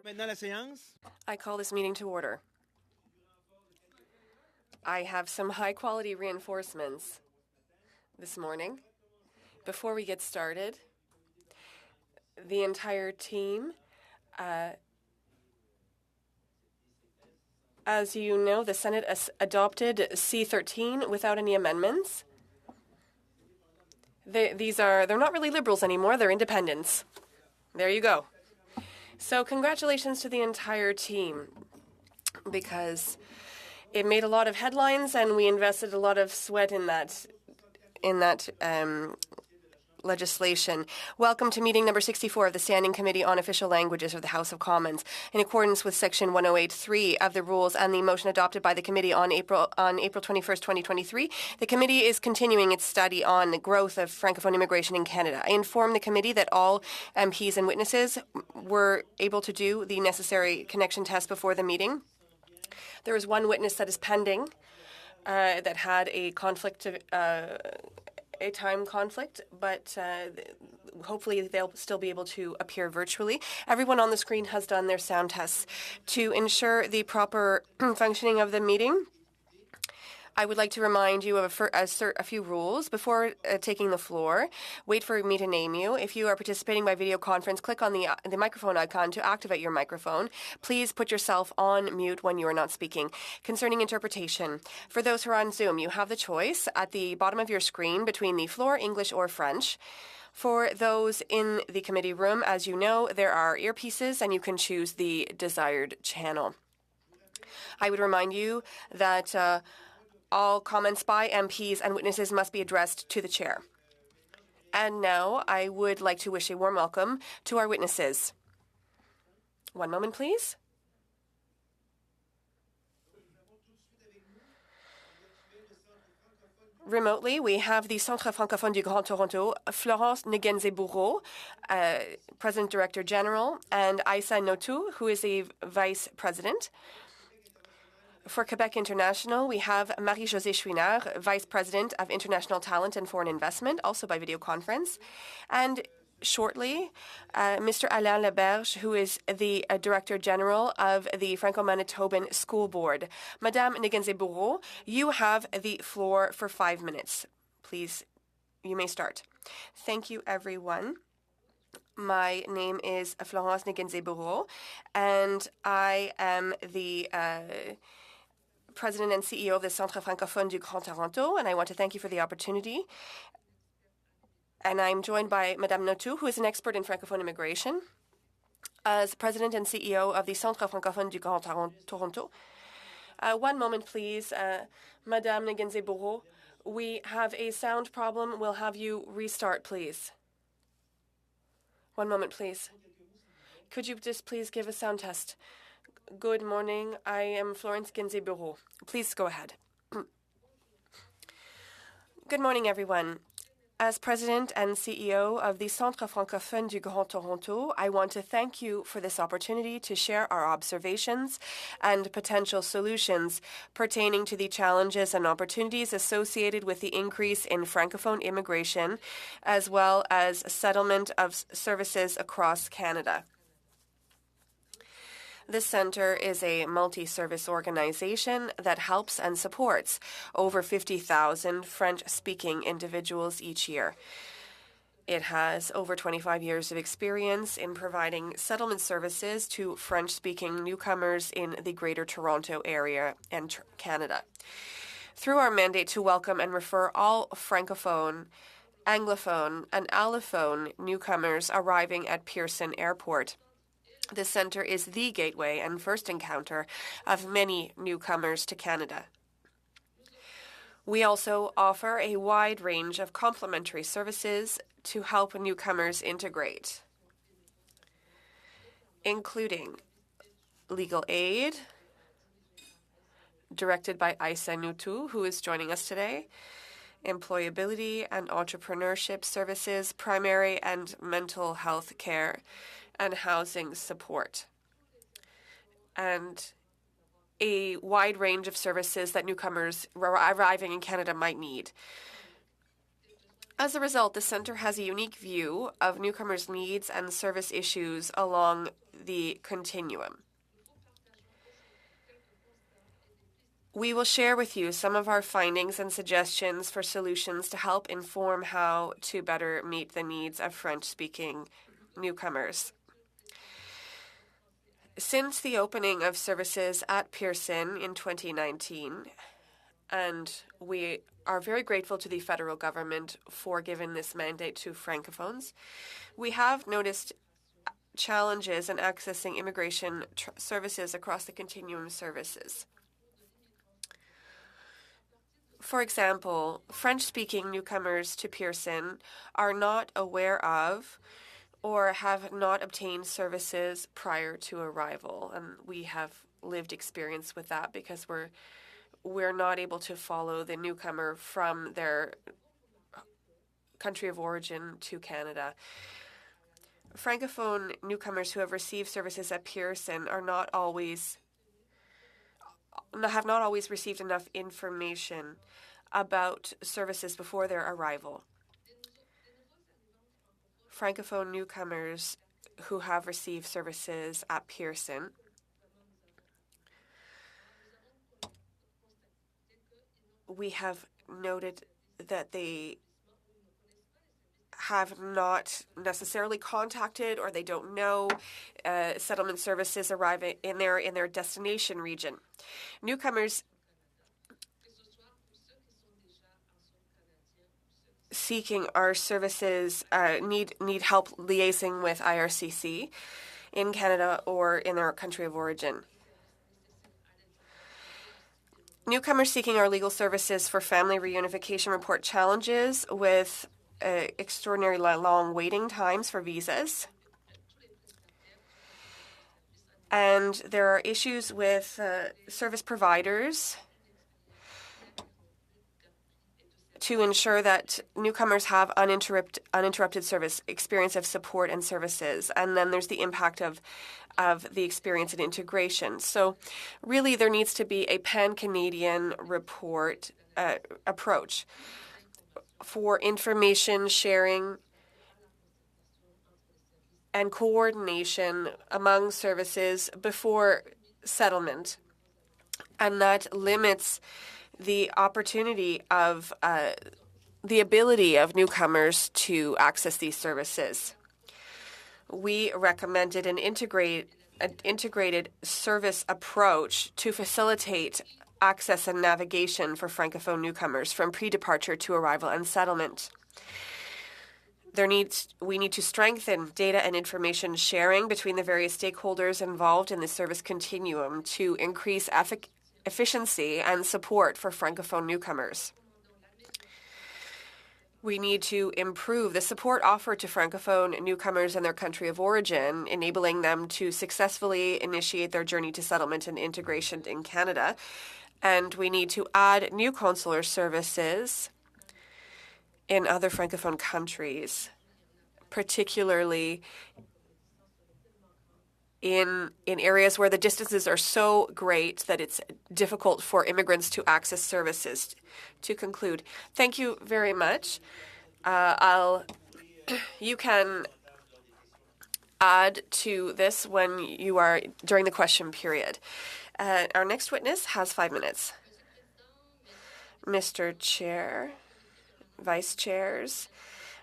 Maintenant la séance. I call this meeting to order. I have some high-quality reinforcements this morning. Before we get started, the entire team, as you know, the Senate adopted C-13 without any amendments. They're not really liberals anymore, they're independents. There you go. So congratulations to the entire team, because it made a lot of headlines and we invested a lot of sweat in that legislation. Welcome to meeting number 64 of the Standing Committee on Official Languages of the House of Commons. In accordance with Section 108(3) of the rules and the motion adopted by the committee on April 21st, 2023, the committee is continuing its study on the growth of Francophone immigration in Canada. I inform the committee that all MPs and witnesses were able to do the necessary connection test before the meeting. There is one witness that is pending that had a time conflict, but hopefully they'll still be able to appear virtually. Everyone on the screen has done their sound tests. To ensure the proper functioning of the meeting, I would like to remind you of a few rules before taking the floor. Wait for me to name you. If you are participating by video conference, click on the microphone icon to activate your microphone. Please put yourself on mute when you are not speaking. Concerning interpretation, for those who are on Zoom, you have the choice at the bottom of your screen between the floor, English or French. For those in the committee room, as you know, there are earpieces and you can choose the desired channel. I would remind you that all comments by MPs and witnesses must be addressed to the chair. And now I would like to wish a warm welcome to our witnesses. One moment, please. Remotely, we have the Centre francophone du Grand Toronto, Florence Ngenze-Bourreau, President Director General, and Aïssa Notou, who is a Vice President. For Quebec International, we have Marie-Josée Chouinard, Vice President of International Talent and Foreign Investment, also by video conference. And shortly, Mr. Alain Leberge, who is the Director General of the Franco-Manitoban School Board. Madame Ngenze-Bourreau, you have the floor for 5 minutes. Please, you may start. Thank you, everyone. My name is Florence Ngenze-Bourreau, and I am the President and CEO of the Centre francophone du Grand Toronto, and I want to thank you for the opportunity. And I'm joined by Madame Notou, who is an expert in Francophone immigration. As President and CEO of the Centre francophone du Grand Toronto. One moment, please. Madame Ngenze-Bourreau, we have a sound problem. We'll have you restart, please. One moment, please. Could you just please give a sound test? Good morning. I am Florence Ngenze-Bourreau. Please go ahead. Good morning, everyone. As President and CEO of the Centre francophone du Grand Toronto, I want to thank you for this opportunity to share our observations and potential solutions pertaining to the challenges and opportunities associated with the increase in Francophone immigration, as well as settlement of services across Canada. This centre is a multi-service organization that helps and supports over 50,000 French-speaking individuals each year. It has over 25 years of experience in providing settlement services to French-speaking newcomers in the Greater Toronto Area and Canada. Through our mandate to welcome and refer all Francophone, Anglophone, and Allophone newcomers arriving at Pearson Airport, this centre is the gateway and first encounter of many newcomers to Canada. We also offer a wide range of complementary services to help newcomers integrate, including legal aid, directed by Aïssa Notou, who is joining us today, employability and entrepreneurship services, primary and mental health care, and housing support, and a wide range of services that newcomers arriving in Canada might need. As a result, the centre has a unique view of newcomers' needs and service issues along the continuum. We will share with you some of our findings and suggestions for solutions to help inform how to better meet the needs of French-speaking newcomers. Since the opening of services at Pearson in 2019, and we are very grateful to the federal government for giving this mandate to Francophones, we have noticed challenges in accessing immigration services across the continuum services. For example, French-speaking newcomers to Pearson are not aware of or have not obtained services prior to arrival, and we have lived experience with that because we're not able to follow the newcomer from their country of origin to Canada. Francophone newcomers who have received services at Pearson have not always received enough information about services before their arrival. Francophone newcomers who have received services at Pearson we have noted that they have not necessarily contacted or they don't know settlement services arriving in their destination region. Newcomers seeking our services need help liaising with IRCC in Canada or in their country of origin. Newcomers seeking our legal services for family reunification report challenges with extraordinarily long waiting times for visas. And there are issues with service providers to ensure that newcomers have uninterrupted service experience of support and services. And then there's the impact of the experience and integration. So really there needs to be a pan-Canadian report approach for information sharing and coordination among services before settlement. And that limits the opportunity of the ability of newcomers to access these services. We recommended an integrated service approach to facilitate access and navigation for Francophone newcomers from pre-departure to arrival and settlement. We need to strengthen data and information sharing between the various stakeholders involved in the service continuum to increase efficiency and support for Francophone newcomers. We need to improve the support offered to Francophone newcomers in their country of origin, enabling them to successfully initiate their journey to settlement and integration in Canada. And we need to add new consular services in other Francophone countries, particularly in areas where the distances are so great that it's difficult for immigrants to access services. To conclude, thank you very much. You can add to this when you are during the question period. Our next witness has 5 minutes. Mr. Chair, Vice Chairs,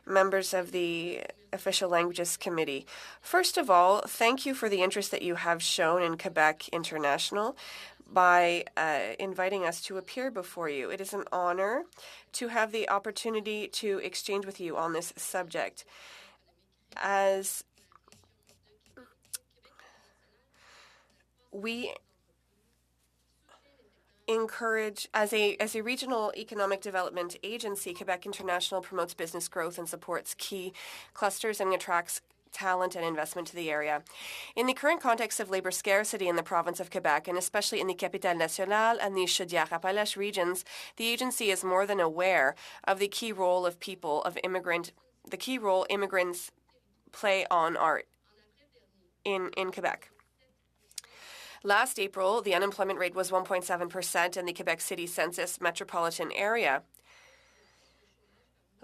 members of the Official Languages Committee. First of all, thank you for the interest that you have shown in Quebec International by inviting us to appear before you. It is an honor to have the opportunity to exchange with you on this subject. As we encourage, as a regional economic development agency, Quebec International promotes business growth and supports key clusters and attracts talent and investment to the area. In the current context of labor scarcity in the province of Quebec, and especially in the Capitale Nationale and the Chaudière-Appalaches regions, the agency is more than aware of the key role immigrants play on art in Quebec. Last April, the unemployment rate was 1.7% in the Quebec City Census metropolitan area,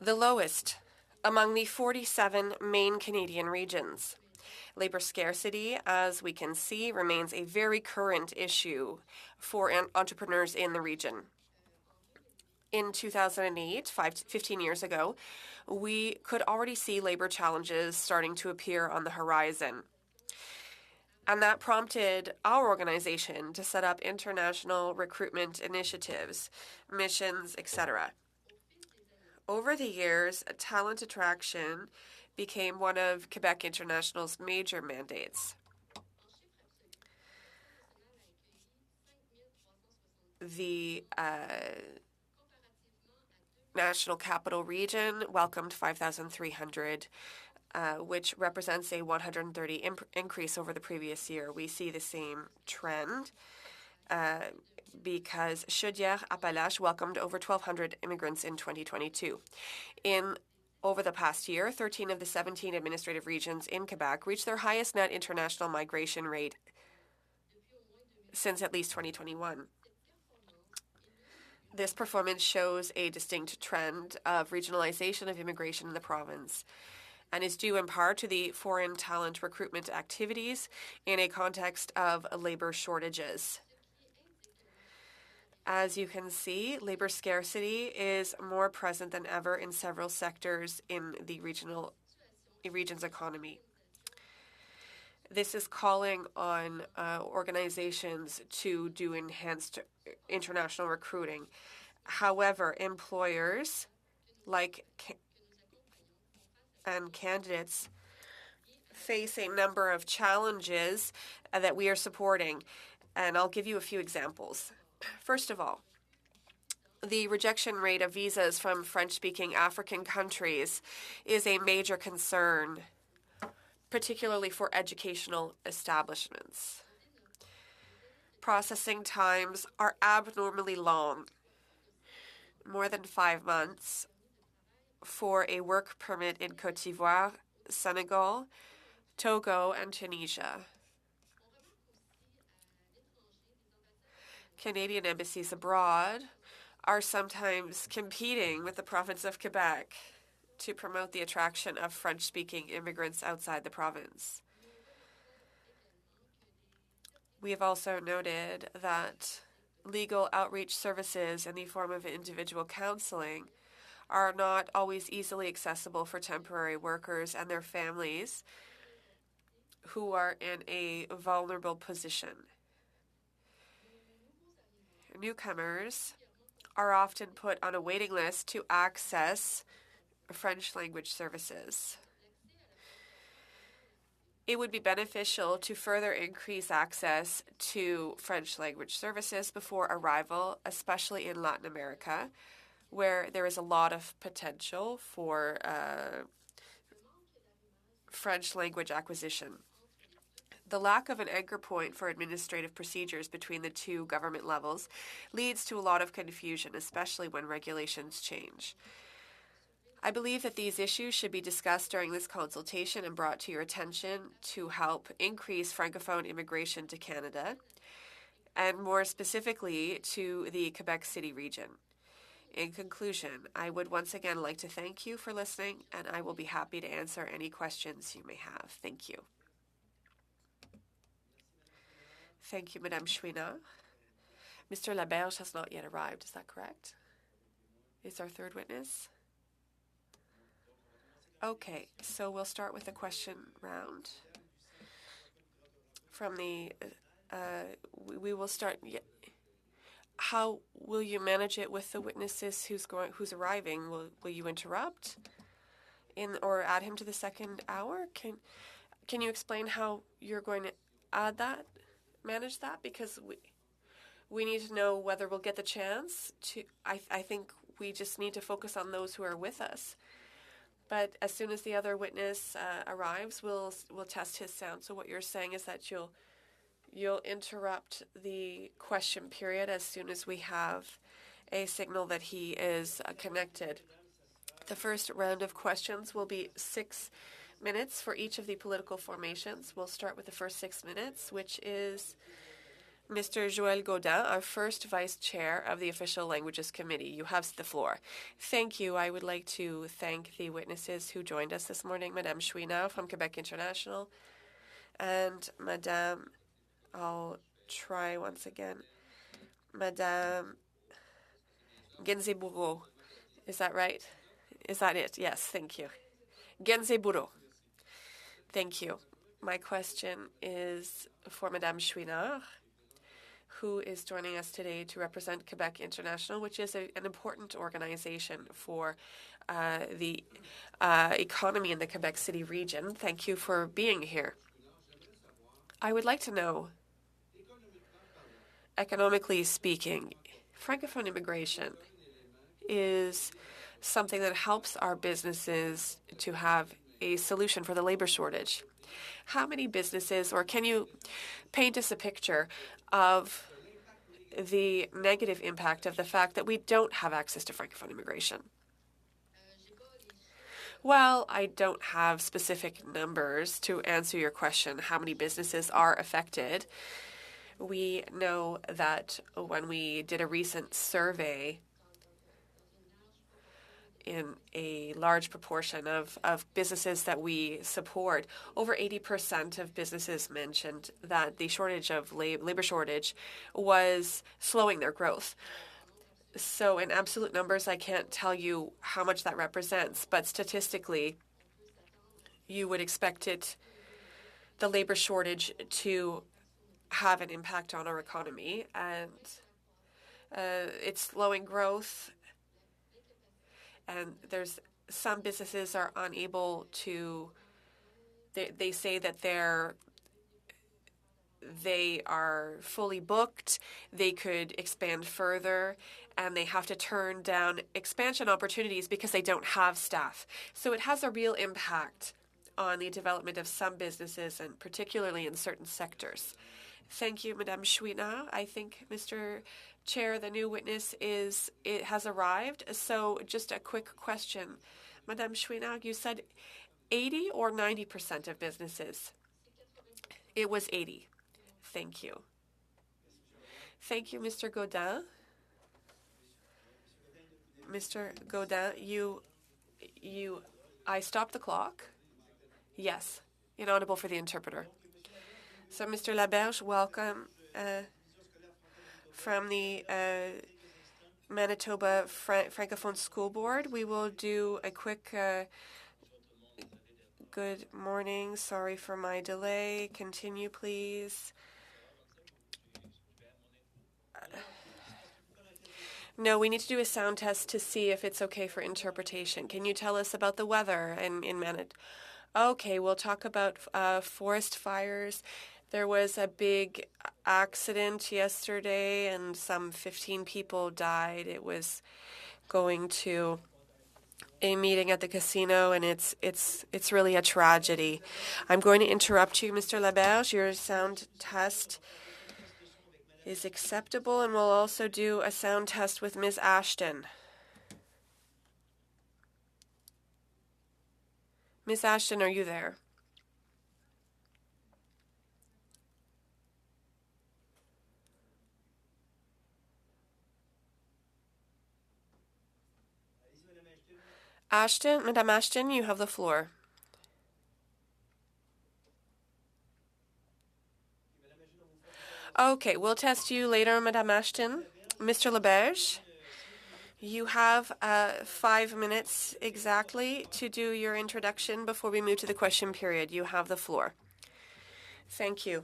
the lowest among the 47 main Canadian regions. Labor scarcity, as we can see, remains a very current issue for entrepreneurs in the region. In 2008, 15 years ago, we could already see labor challenges starting to appear on the horizon. And that prompted our organization to set up international recruitment initiatives, missions, etc. Over the years, talent attraction became one of Quebec International's major mandates. The National Capital Region welcomed 5,300, which represents a 130 increase over the previous year. We see the same trend because Chaudière-Appalaches welcomed over 1,200 immigrants in 2022. Over the past year, 13 of the 17 administrative regions in Quebec reached their highest net international migration rate since at least 2021. This performance shows a distinct trend of regionalization of immigration in the province and is due in part to the foreign talent recruitment activities in a context of labor shortages. As you can see, labor scarcity is more present than ever in several sectors in the region's economy. This is calling on organizations to do enhanced international recruiting. However, employers and candidates face a number of challenges that we are supporting, and I'll give you a few examples. First of all, the rejection rate of visas from French-speaking African countries is a major concern, particularly for educational establishments. Processing times are abnormally long, more than 5 months, for a work permit in Côte d'Ivoire, Senegal, Togo, and Tunisia. Canadian embassies abroad are sometimes competing with the province of Quebec to promote the attraction of French-speaking immigrants outside the province. We have also noted that legal outreach services in the form of individual counseling are not always easily accessible for temporary workers and their families who are in a vulnerable position. Newcomers are often put on a waiting list to access French language services. It would be beneficial to further increase access to French language services before arrival, especially in Latin America, where there is a lot of potential for French language acquisition. The lack of an anchor point for administrative procedures between the two government levels leads to a lot of confusion, especially when regulations change. I believe that these issues should be discussed during this consultation and brought to your attention to help increase Francophone immigration to Canada, and more specifically to the Quebec City region. In conclusion, I would once again like to thank you for listening, and I will be happy to answer any questions you may have. Thank you. Thank you, Madame Chouinard. Mr. Laberge has not yet arrived, is that correct? Is our third witness? Okay, so we'll start with the question round. From the, we will start. How will you manage it with the witnesses who's arriving? Will you interrupt, or add him to the second hour? Can you explain how you're going to add that, manage that? Because we need to know whether we'll get the chance to. I think we just need to focus on those who are with us. But as soon as the other witness arrives, we'll test his sound. So what you're saying is that you'll interrupt the question period as soon as we have a signal that he is connected. The first round of questions will be 6 minutes for each of the political formations. We'll start with the first 6 minutes, which is Mr. Joël Gaudin, our first Vice Chair of the Official Languages Committee. You have the floor. Thank you. I would like to thank the witnesses who joined us this morning, Madame Chouinard from Quebec International, And Madame, I'll try once again. Madame Genzeburo. Is that right? Is that it? Yes, thank you. Genzeburo. Thank you. My question is for Madame Chouinard, who is joining us today to represent Quebec International, which is an important organization for the economy in the Quebec City region. Thank you for being here. I would like to know, economically speaking, Francophone immigration is something that helps our businesses to have a solution for the labor shortage. How many businesses, or can you paint us a picture of the negative impact of the fact that we don't have access to Francophone immigration? Well, I don't have specific numbers to answer your question, how many businesses are affected. We know that when we did a recent survey in a large proportion of businesses that we support, over 80% of businesses mentioned that the shortage of labor shortage was slowing their growth. So in absolute numbers, I can't tell you how much that represents, but statistically, you would expect the labor shortage to have an impact on our economy, and it's slowing growth. And there's some businesses are unable to. They say that they are fully booked. They could expand further, and they have to turn down expansion opportunities because they don't have staff. So it has a real impact on the development of some businesses, and particularly in certain sectors. Thank you, Madame Chouinard. I think, Mr. Chair, the new witness has arrived. So just a quick question. Madame Chouinard, you said 80 or 90% of businesses? It was 80. Thank you. Thank you, Mr. Godin. Mr. Godin, I stopped the clock. Yes, inaudible for the interpreter. So, Mr. Laberge, welcome from the Manitoba Francophone School Board. We will do a quick good morning. Sorry for my delay. Continue, please. No, we need to do a sound test to see if it's okay for interpretation. Can you tell us about the weather in Manitoba? Okay, we'll talk about forest fires. There was a big accident yesterday, and some 15 people died. It was going to a meeting at the casino, and it's really a tragedy. I'm going to interrupt you, Mr. Laberge. Your sound test is acceptable, and we'll also do a sound test with Ms. Ashton. Ms. Ashton, are you there? Ashton, Madame Ashton, you have the floor. Okay, we'll test you later, Madame Ashton. Mr. Laberge, you have 5 minutes exactly to do your introduction before we move to the question period. You have the floor. Thank you.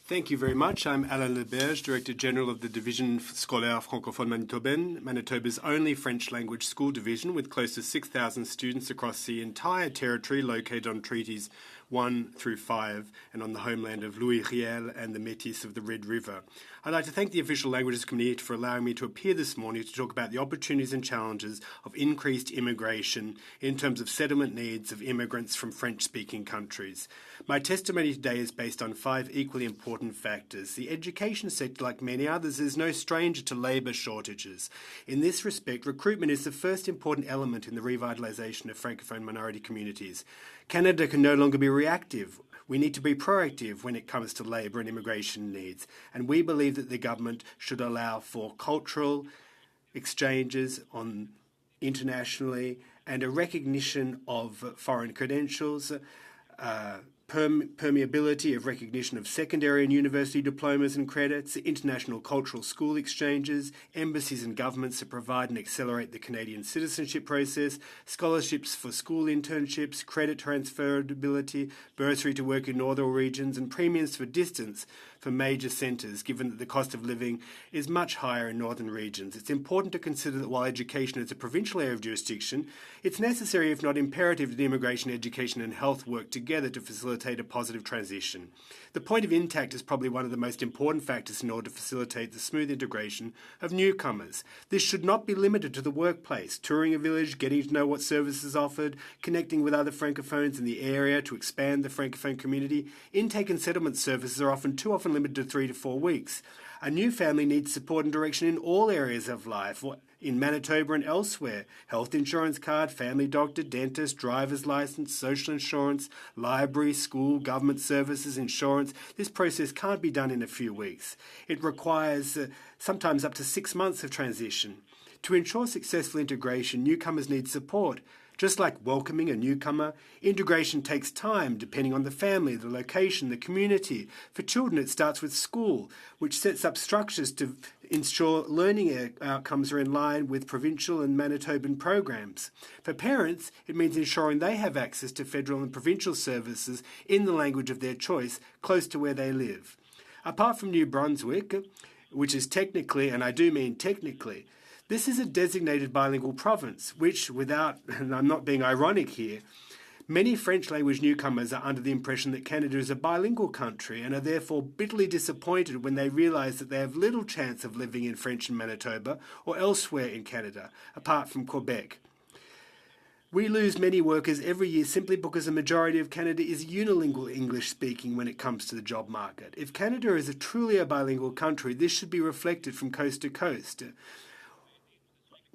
Thank you very much. I'm Alain Laberge, Director General of the Division Scolaire Francophone Manitobaine, Manitoba's only French-language school division with close to 6,000 students across the entire territory located on treaties 1 through 5 and on the homeland of Louis Riel and the Métis of the Red River. I'd like to thank the Official Languages Committee for allowing me to appear this morning to talk about the opportunities and challenges of increased immigration in terms of settlement needs of immigrants from French-speaking countries. My testimony today is based on 5 equally important factors. The education sector, like many others, is no stranger to labour shortages. In this respect, recruitment is the first important element in the revitalisation of Francophone minority communities. Canada can no longer be reactive. We need to be proactive when it comes to labour and immigration needs, and we believe that the government should allow for cultural exchanges internationally and a recognition of foreign credentials, permeability of recognition of secondary and university diplomas and credits, international cultural school exchanges, embassies and governments that provide and accelerate the Canadian citizenship process, scholarships for school internships, credit transferability, bursary to work in northern regions, and premiums for distance for major centres, given that the cost of living is much higher in northern regions. It's important to consider that while education is a provincial area of jurisdiction, it's necessary, if not imperative, that immigration, education and health work together to facilitate a positive transition. The point of intact is probably one of the most important factors in order to facilitate the smooth integration of newcomers. This should not be limited to the workplace, touring a village, getting to know what services offered, connecting with other francophones in the area to expand the francophone community. Intake and settlement services are too often limited to 3 to 4 weeks. A new family needs support and direction in all areas of life, in Manitoba and elsewhere. Health insurance card, family doctor, dentist, driver's license, social insurance, library, school, government services, insurance. This process can't be done in a few weeks. It requires sometimes up to 6 months of transition. To ensure successful integration, newcomers need support. Just like welcoming a newcomer, integration takes time depending on the family, the location, the community. For children, it starts with school, which sets up structures to ensure learning outcomes are in line with provincial and Manitoban programs. For parents, it means ensuring they have access to federal and provincial services in the language of their choice, close to where they live. Apart from New Brunswick, which is technically, and I do mean technically, this is a designated bilingual province, which, without, and I'm not being ironic here, many French language newcomers are under the impression that Canada is a bilingual country and are therefore bitterly disappointed when they realise that they have little chance of living in French in Manitoba or elsewhere in Canada, apart from Quebec. We lose many workers every year simply because a majority of Canada is unilingual English speaking when it comes to the job market. If Canada is truly a bilingual country, this should be reflected from coast to coast.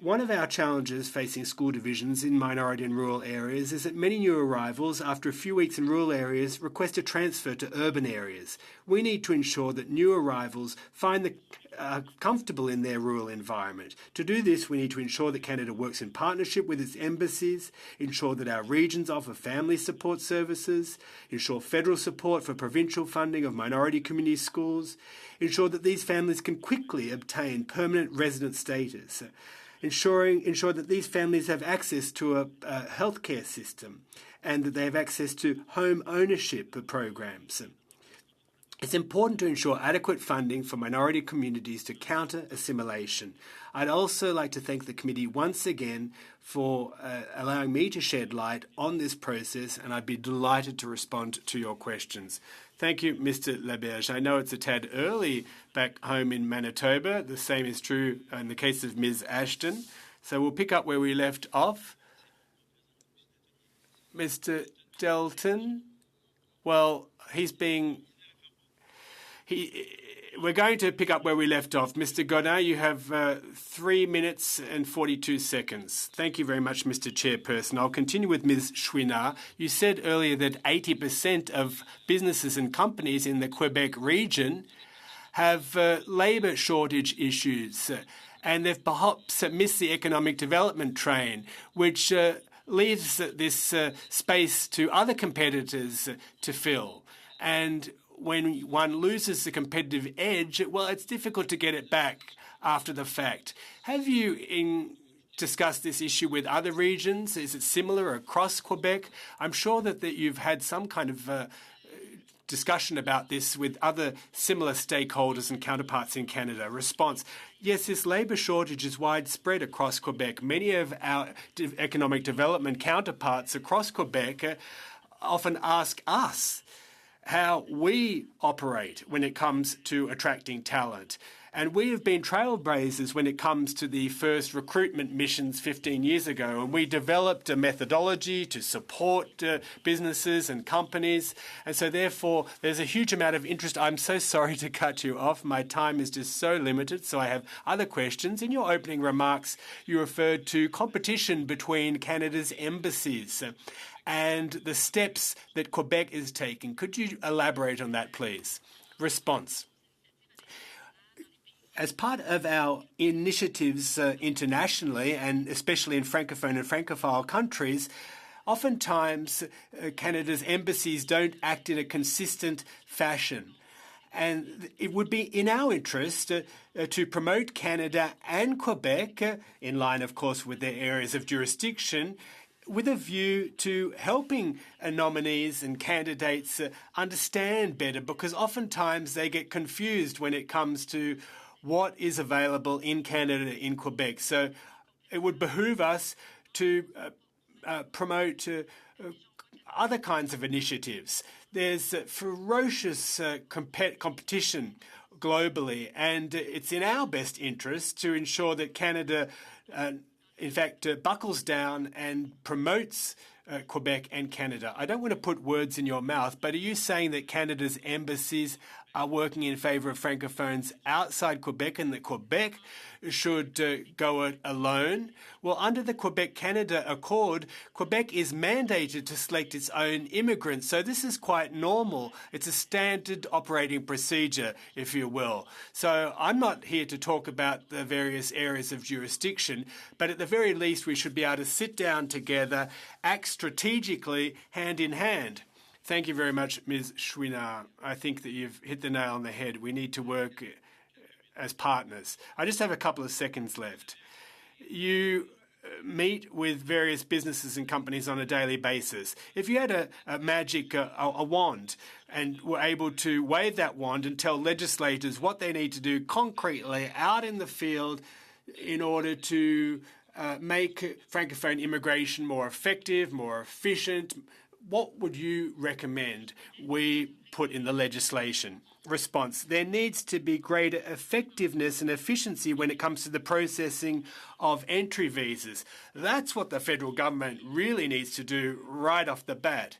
One of our challenges facing school divisions in minority and rural areas is that many new arrivals, after a few weeks in rural areas, request a transfer to urban areas. We need to ensure that new arrivals find comfortable in their rural environment. To do this, we need to ensure that Canada works in partnership with its embassies, ensure that our regions offer family support services, ensure federal support for provincial funding of minority community schools, ensure that these families can quickly obtain permanent resident status, ensure that these families have access to a healthcare system and that they have access to home ownership programs. It's important to ensure adequate funding for minority communities to counter assimilation. I'd also like to thank the committee once again for allowing me to shed light on this process, and I'd be delighted to respond to your questions. Thank you, Mr. Laberge. I know it's a tad early back home in Manitoba. The same is true in the case of Ms. Ashton. So we'll pick up where we left off. Mr. Delton, well, we're going to pick up where we left off. Mr. Godin, you have 3 minutes and 42 seconds. Thank you very much, Mr. Chairperson. I'll continue with Ms. Chouinard. You said earlier that 80% of businesses and companies in the Quebec region have labour shortage issues, and they've perhaps missed the economic development train, which leaves this space to other competitors to fill. And when one loses the competitive edge, well, it's difficult to get it back after the fact. Have you discussed this issue with other regions? Is it similar across Quebec? I'm sure that you've had some kind of discussion about this with other similar stakeholders and counterparts in Canada. Response: yes, this labour shortage is widespread across Quebec. Many of our economic development counterparts across Quebec often ask us how we operate when it comes to attracting talent. And we have been trailblazers when it comes to the first recruitment missions 15 years ago. And we developed a methodology to support businesses and companies. And so therefore, there's a huge amount of interest. I'm so sorry to cut you off. My time is just so limited. So I have other questions. In your opening remarks, you referred to competition between Canada's embassies and the steps that Quebec is taking. Could you elaborate on that, please? Response: as part of our initiatives internationally, and especially in Francophone and Francophile countries, oftentimes Canada's embassies don't act in a consistent fashion. And it would be in our interest to promote Canada and Quebec, in line, of course, with their areas of jurisdiction, with a view to helping nominees and candidates understand better, because oftentimes they get confused when it comes to what is available in Canada, in Quebec. So it would behoove us to promote other kinds of initiatives. There's ferocious competition globally, and it's in our best interest to ensure that Canada, in fact, buckles down and promotes Quebec and Canada. I don't want to put words in your mouth, but are you saying that Canada's embassies are working in favour of Francophones outside Quebec and that Quebec should go it alone? Well, under the Quebec-Canada Accord, Quebec is mandated to select its own immigrants, so this is quite normal. It's a standard operating procedure, if you will. So I'm not here to talk about the various areas of jurisdiction, but at the very least we should be able to sit down together, act strategically, hand in hand. Thank you very much, Ms. Chouinard. I think that you've hit the nail on the head. We need to work as partners. I just have a couple of seconds left. You meet with various businesses and companies on a daily basis. If you had a magic wand and were able to wave that wand and tell legislators what they need to do concretely out in the field in order to make Francophone immigration more effective, more efficient, what would you recommend we put in the legislation? Response: there needs to be greater effectiveness and efficiency when it comes to the processing of entry visas. That's what the federal government really needs to do right off the bat.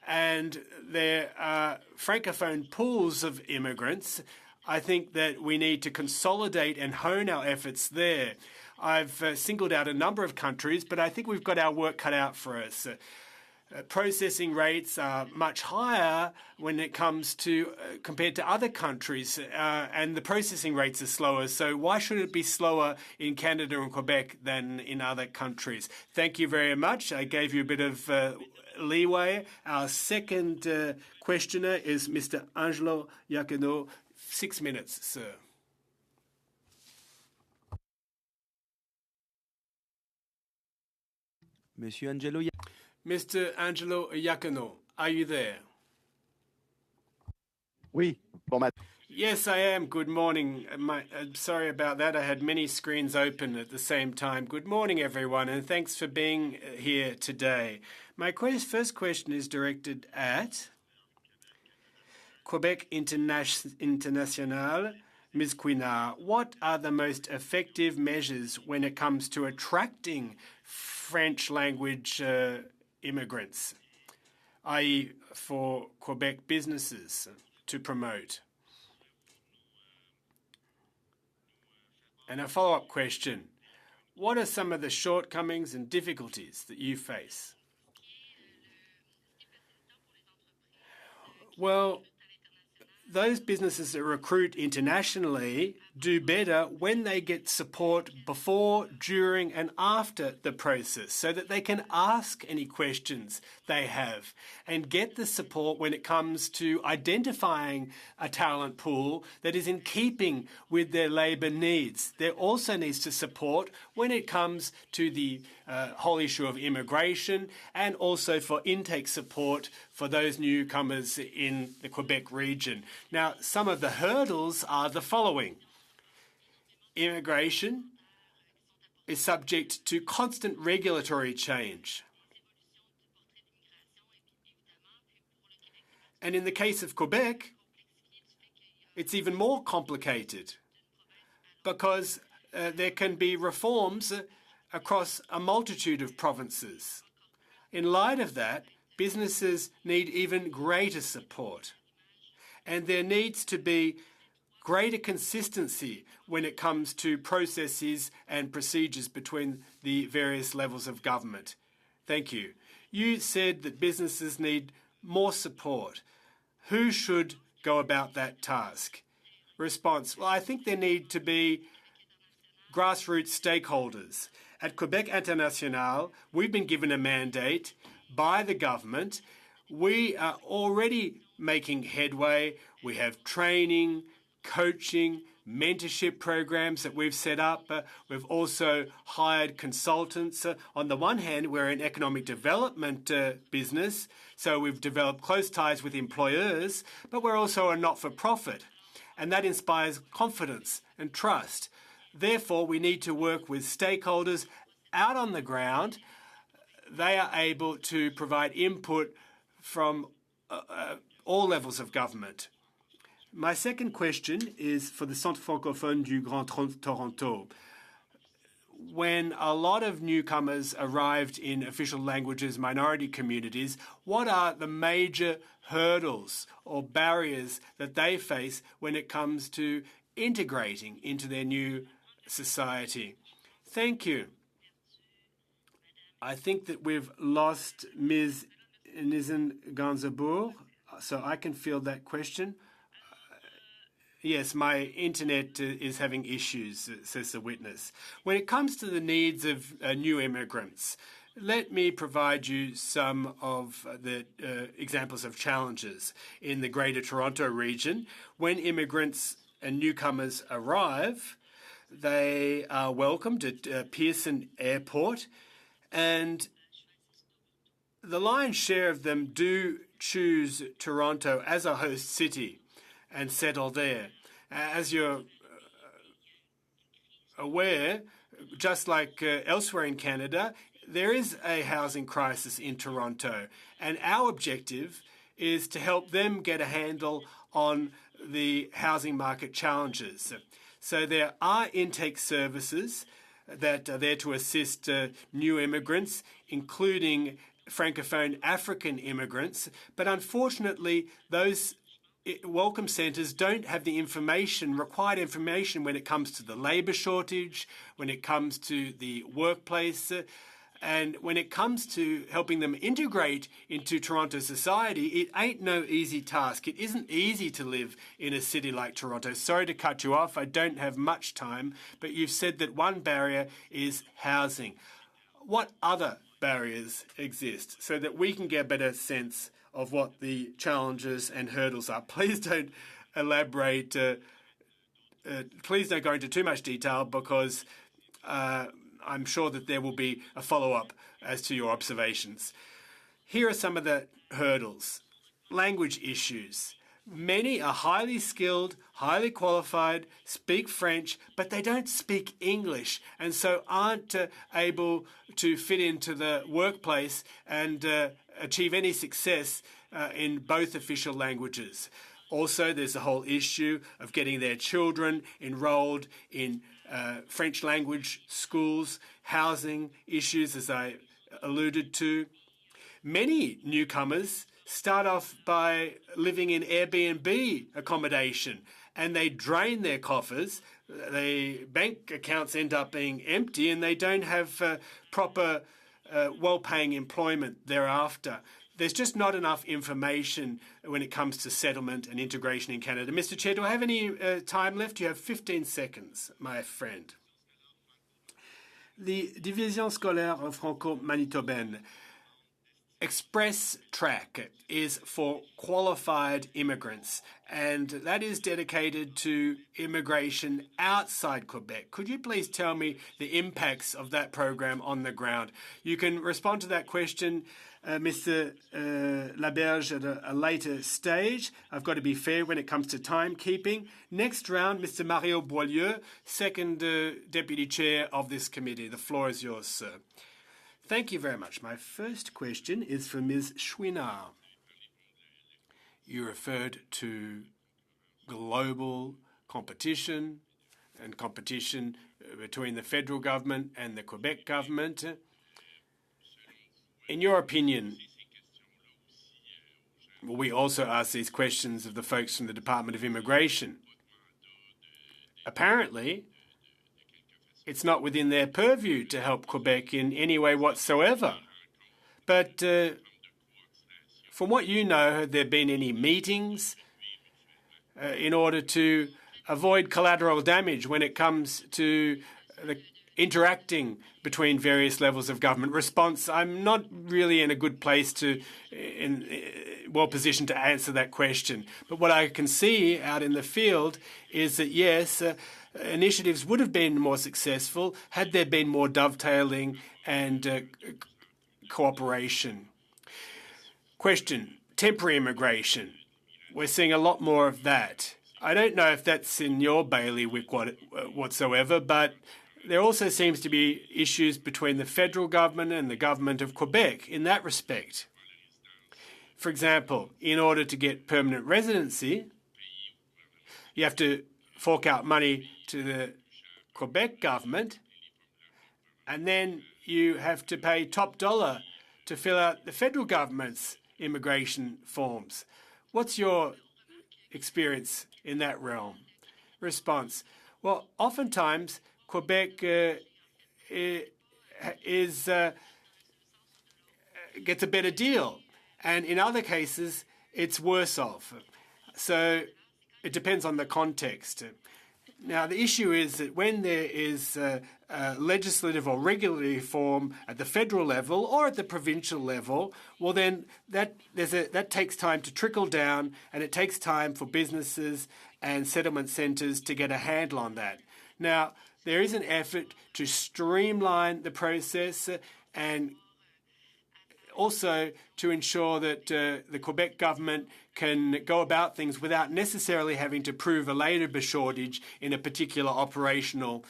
And there are Francophone pools of immigrants. I think that we need to consolidate and hone our efforts there. I've singled out a number of countries, but I think we've got our work cut out for us. Processing rates are much higher when it comes to compared to other countries, and the processing rates are slower. So why should it be slower in Canada and Quebec than in other countries? Thank you very much. I gave you a bit of leeway. Our second questioner is Mr. Angelo Iacono. 6 minutes, sir. Mr. Angelo Iacono, are you there? Oui, bon matin. Yes, I am. Good morning. Sorry about that. I had many screens open at the same time. Good morning, everyone, and thanks for being here today. My first question is directed at Quebec International. Ms. Chouinard, what are the most effective measures when it comes to attracting French language immigrants, i.e. for Quebec businesses to promote? And a follow-up question, what are some of the shortcomings and difficulties that you face? Well, those businesses that recruit internationally do better when they get support before, during and after the process so that they can ask any questions they have and get the support when it comes to identifying a talent pool that is in keeping with their labour needs. There also needs to support when it comes to the whole issue of immigration and also for intake support for those newcomers in the Quebec region. Now, some of the hurdles are the following. Immigration is subject to constant regulatory change. And in the case of Quebec, it's even more complicated because there can be reforms across a multitude of provinces. In light of that, businesses need even greater support. And there needs to be greater consistency when it comes to processes and procedures between the various levels of government. Thank you. You said that businesses need more support. Who should go about that task? Response, well, I think there need to be grassroots stakeholders. At Quebec International, we've been given a mandate by the government. We are already making headway. We have training, coaching, mentorship programs that we've set up. We've also hired consultants. On the one hand, we're an economic development business, so we've developed close ties with employers, but we're also a not-for-profit, and that inspires confidence and trust. Therefore, we need to work with stakeholders out on the ground. They are able to provide input from all levels of government. My second question is for the Centre francophone du Grand Toronto. When a lot of newcomers arrived in official languages minority communities, what are the major hurdles or barriers that they face when it comes to integrating into their new society? Thank you. I think that we've lost Ms. Nissen-Ganzebourg, so I can field that question. Yes, my internet is having issues, says the witness. When it comes to the needs of new immigrants, let me provide you some of the examples of challenges. In the Greater Toronto region, when immigrants and newcomers arrive, they are welcomed at Pearson Airport, and the lion's share of them do choose Toronto as a host city and settle there. As you're aware, just like elsewhere in Canada, there is a housing crisis in Toronto, and our objective is to help them get a handle on the housing market challenges. So there are intake services that are there to assist new immigrants, including Francophone African immigrants, but unfortunately those welcome centres don't have the required information when it comes to the labour shortage, when it comes to the workplace, and when it comes to helping them integrate into Toronto society. It ain't no easy task. It isn't easy to live in a city like Toronto. Sorry to cut you off. I don't have much time, but you've said that one barrier is housing. What other barriers exist so that we can get a better sense of what the challenges and hurdles are? Please don't elaborate. Please don't go into too much detail, because I'm sure that there will be a follow-up as to your observations. Here are some of the hurdles. Language issues. Many are highly skilled, highly qualified, speak French, but they don't speak English, and so aren't able to fit into the workplace and achieve any success in both official languages. Also, there's the whole issue of getting their children enrolled in French language schools, housing issues, as I alluded to. Many newcomers start off by living in Airbnb accommodation, and they drain their coffers. The bank accounts end up being empty, and they don't have proper well-paying employment thereafter. There's just not enough information when it comes to settlement and integration in Canada. Mr. Chair, do I have any time left? You have 15 seconds, my friend. The Division Scolaire Franco-Manitobaine Express Track is for qualified immigrants, and that is dedicated to immigration outside Quebec. Could you please tell me the impacts of that program on the ground? You can respond to that question, Mr. Laberge, at a later stage. I've got to be fair when it comes to timekeeping. Next round, Mr. Mario Boileau, second Deputy Chair of this committee. The floor is yours, sir. Thank you very much. My first question is for Ms. Chouinard. You referred to global competition and competition between the federal government and the Quebec government. In your opinion, we also ask these questions of the folks from the Department of Immigration. Apparently, it's not within their purview to help Quebec in any way whatsoever. But from what you know, have there been any meetings in order to avoid collateral damage when it comes to the interacting between various levels of government. Response, I'm not really in a good place well positioned to answer that question. But what I can see out in the field is that, yes, initiatives would have been more successful had there been more dovetailing and cooperation. Question, temporary immigration. We're seeing a lot more of that. I don't know if that's in your bailiwick whatsoever, but there also seems to be issues between the federal government and the government of Quebec in that respect. For example, in order to get permanent residency, you have to fork out money to the Quebec government, and then you have to pay top dollar to fill out the federal government's immigration forms. What's your experience in that realm? Response, well, oftentimes Quebec gets a better deal, and in other cases it's worse off. So it depends on the context. Now, the issue is that when there is legislative or regulatory reform at the federal level or at the provincial level, well, then that takes time to trickle down, and it takes time for businesses and settlement centres to get a handle on that. Now, there is an effort to streamline the process and also to ensure that the Quebec government can go about things without necessarily having to prove a labour shortage in a particular operational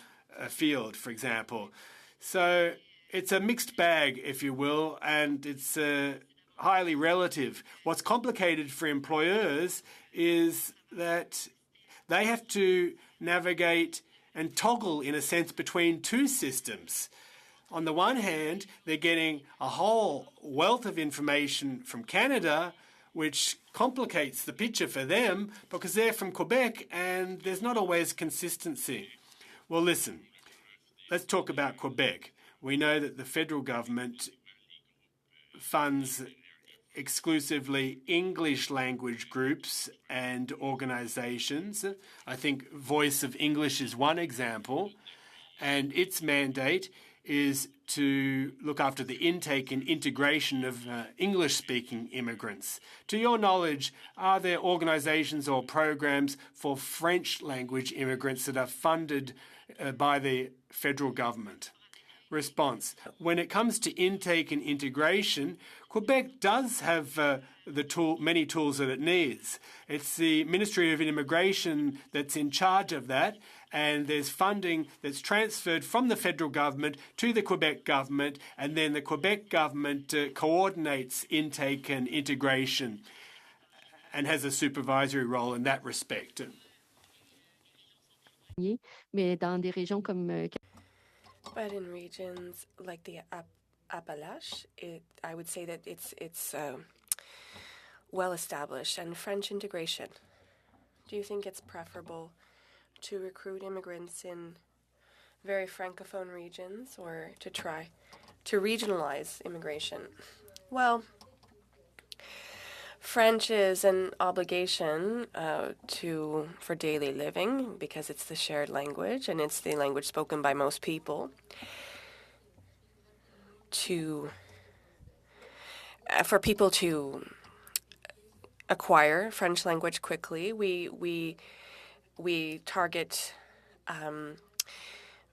field, for example. So it's a mixed bag, if you will, and it's highly relative. What's complicated for employers is that they have to navigate and toggle, in a sense, between two systems. On the one hand, they're getting a whole wealth of information from Canada, which complicates the picture for them because they're from Quebec and there's not always consistency. Well, listen, let's talk about Quebec. We know that the federal government funds exclusively English language groups and organisations. I think Voice of English is one example, and its mandate is to look after the intake and integration of English-speaking immigrants. To your knowledge, are there organisations or programs for French-language immigrants that are funded by the federal government? Response. When it comes to intake and integration, Quebec does have many tools that it needs. It's the Ministry of Immigration that's in charge of that, and there's funding that's transferred from the federal government to the Quebec government, and then the Quebec government coordinates intake and integration and has a supervisory role in that respect. But in regions like the Appalaches, I would say that it's well established. And French integration, do you think it's preferable to recruit immigrants in very francophone regions or to try to regionalize immigration? Well, French is an obligation for daily living because it's the shared language and it's the language spoken by most people. For people to acquire French language quickly, we target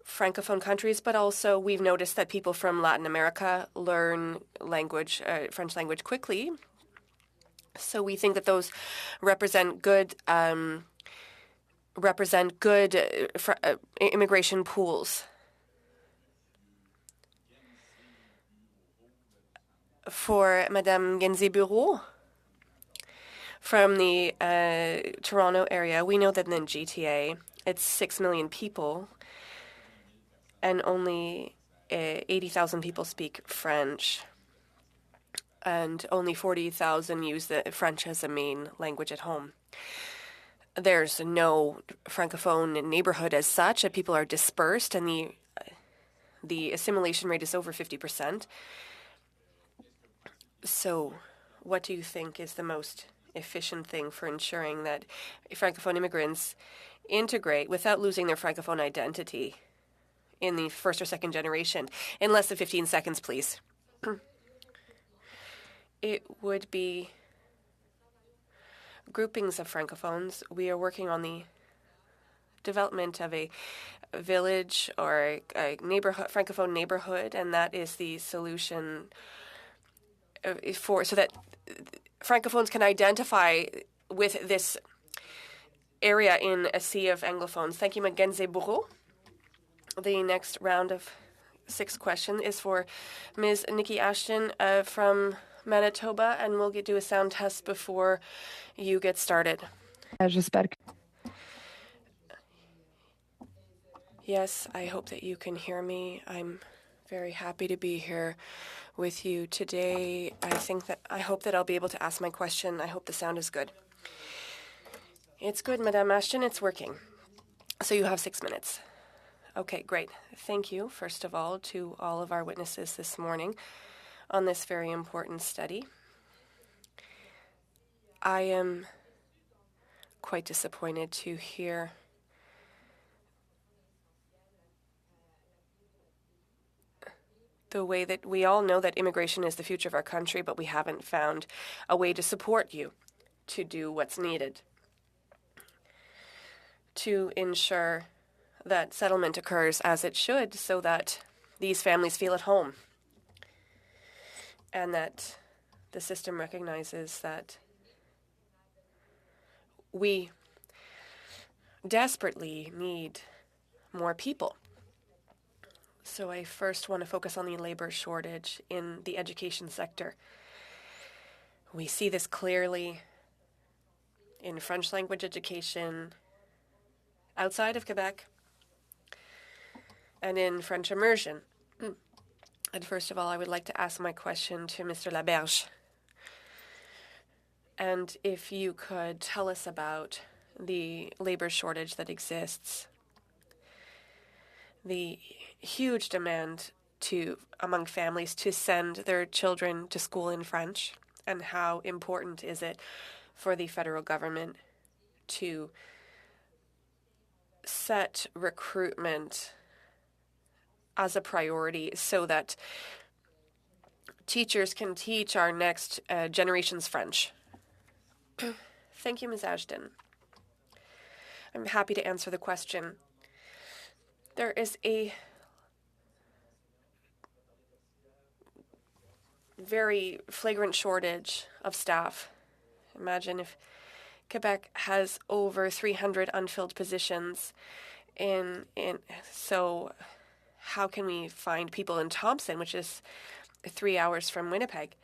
francophone countries, but also we've noticed that people from Latin America learn French language quickly. So we think that those represent good immigration pools. For Madame Genzé-Bureau from the Toronto area, we know that in the GTA, it's 6 million people, and only 80,000 people speak French. And only 40,000 use the French as a main language at home. There's no francophone neighborhood as such. People are dispersed, and the assimilation rate is over 50%. So what do you think is the most efficient thing for ensuring that francophone immigrants integrate without losing their francophone identity in the first or second generation. In less than 15 seconds, please. It would be groupings of Francophones. We are working on the development of a village or a neighborhood, Francophone neighborhood, and that is the solution so that Francophones can identify with this area in a sea of Anglophones. Thank you, Mackenzie Bourreau. The next round of 6 questions is for Ms. Nikki Ashton from Manitoba, and we'll do a sound test before you get started. Yes, I hope that you can hear me. I'm very happy to be here with you today. I hope that I'll be able to ask my question. I hope the sound is good. It's good, Madame Ashton. It's working. So you have 6 minutes. Okay, great. Thank you, first of all, to all of our witnesses this morning on this very important study. I am quite disappointed to hear the way that we all know that immigration is the future of our country, but we haven't found a way to support you to do what's needed to ensure that settlement occurs as it should so that these families feel at home and that the system recognizes that we desperately need more people. So I first want to focus on the labor shortage in the education sector. We see this clearly in French language education outside of Quebec and in French immersion. And first of all, I would like to ask my question to Mr. Laberge. And if you could tell us about the labor shortage that exists, the huge demand among families to send their children to school in French, and how important is it for the federal government to set recruitment as a priority so that teachers can teach our next generation's French. Thank you, Ms. Ashton. I'm happy to answer the question. There is a very flagrant shortage of staff. Imagine if Quebec has over 300 unfilled positions so how can we find people in Thompson, which is 3 hours from Winnipeg?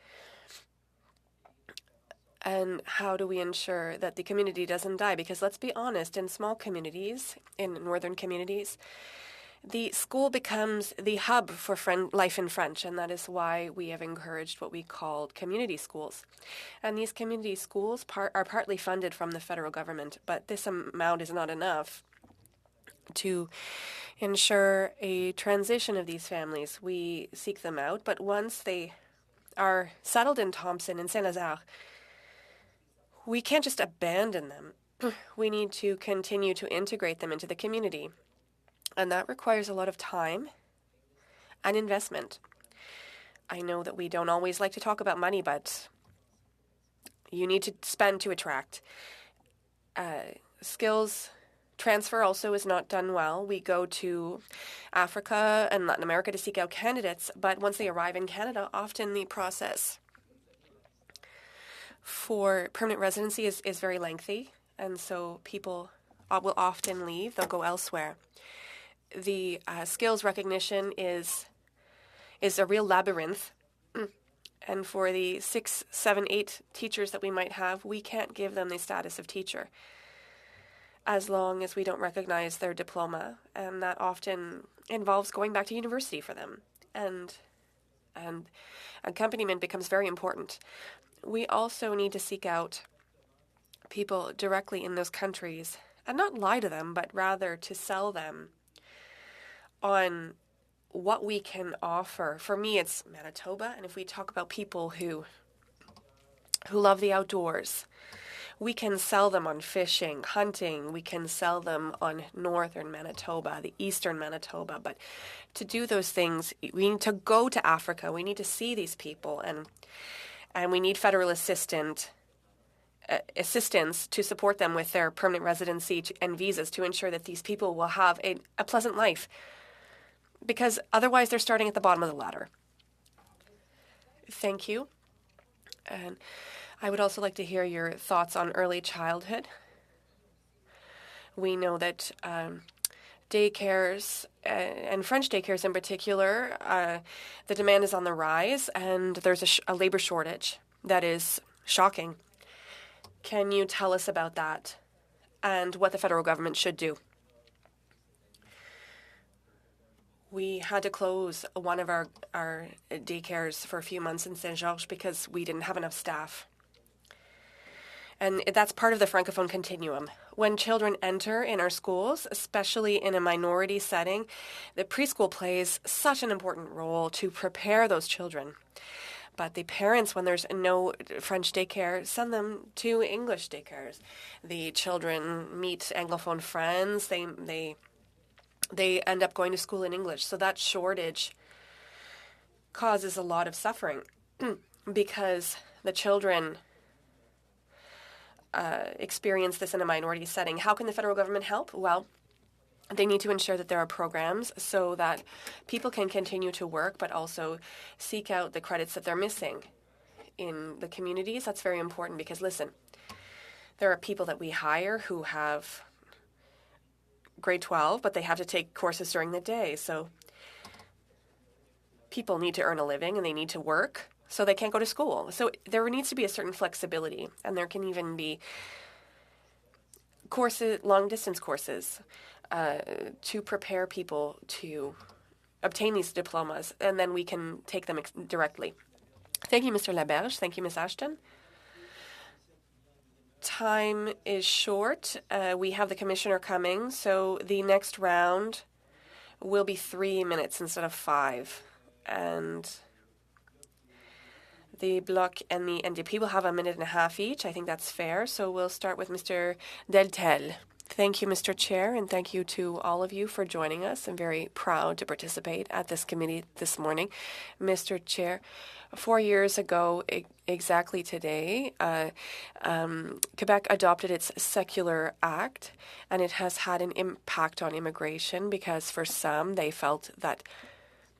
And how do we ensure that the community doesn't die? Because let's be honest, in small communities, in northern communities, the school becomes the hub for life in French, and that is why we have encouraged what we called community schools. And these community schools are partly funded from the federal government, but this amount is not enough to ensure a transition of these families. We seek them out, but once they are settled in Thompson and Saint-Lazare, we can't just abandon them. We need to continue to integrate them into the community. And that requires a lot of time and investment. I know that we don't always like to talk about money, but you need to spend to attract. Skills transfer also is not done well. We go to Africa and Latin America to seek out candidates, but once they arrive in Canada, often the process for permanent residency is very lengthy, and so people will often leave. They'll go elsewhere. The skills recognition is a real labyrinth. And for the 6, 7, 8 teachers that we might have, we can't give them the status of teacher as long as we don't recognize their diploma. And that often involves going back to university for them. And accompaniment becomes very important. We also need to seek out people directly in those countries and not lie to them, but rather to sell them on what we can offer. For me, it's Manitoba, and if we talk about people who love the outdoors, We can sell them on fishing, hunting. We can sell them on northern Manitoba, the eastern Manitoba. But to do those things, we need to go to Africa. We need to see these people, and we need federal assistance to support them with their permanent residency and visas to ensure that these people will have a pleasant life. Because otherwise they're starting at the bottom of the ladder. Thank you. And I would also like to hear your thoughts on early childhood. We know that daycares, and French daycares in particular, the demand is on the rise, and there's a labor shortage that is shocking. Can you tell us about that and what the federal government should do? We had to close one of our daycares for a few months in Saint-Georges because we didn't have enough staff. And that's part of the Francophone continuum. When children enter in our schools, especially in a minority setting, the preschool plays such an important role to prepare those children. But the parents, when there's no French daycare, send them to English daycares. The children meet Anglophone friends. They end up going to school in English. So that shortage causes a lot of suffering because the children experience this in a minority setting. How can the federal government help? Well, they need to ensure that there are programs so that people can continue to work but also seek out the credits that they're missing in the communities. That's very important because, listen, there are people that we hire who have grade 12, but they have to take courses during the day. So people need to earn a living and they need to work, so they can't go to school. So there needs to be a certain flexibility, and there can even be courses, long-distance courses, to prepare people to obtain these diplomas, and then we can take them directly. Thank you, Mr. Laberge. Thank you, Ms. Ashton. Time is short. We have the commissioner coming, so the next round will be 3 minutes instead of 5. And the Bloc and the NDP will have 1.5 minutes each. I think that's fair. So we'll start with Mr. Deltel. Thank you, Mr. Chair, and thank you to all of you for joining us. I'm very proud to participate at this committee this morning. Mr. Chair, 4 years ago, exactly today, Quebec adopted its Secular Act, and it has had an impact on immigration because for some, they felt that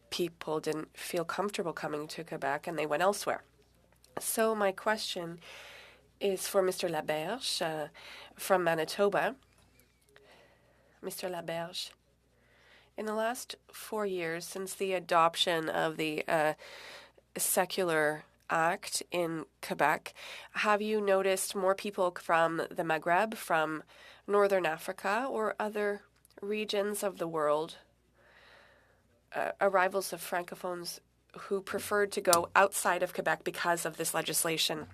people didn't feel comfortable coming to Quebec and they went elsewhere. So my question is for Mr. Laberge from Manitoba. Mr. Laberge, in the last 4 years since the adoption of the Secular Act in Quebec, have you noticed more people from the Maghreb, from Northern Africa, or other regions of the world, arrivals of Francophones who preferred to go outside of Quebec because of this legislation?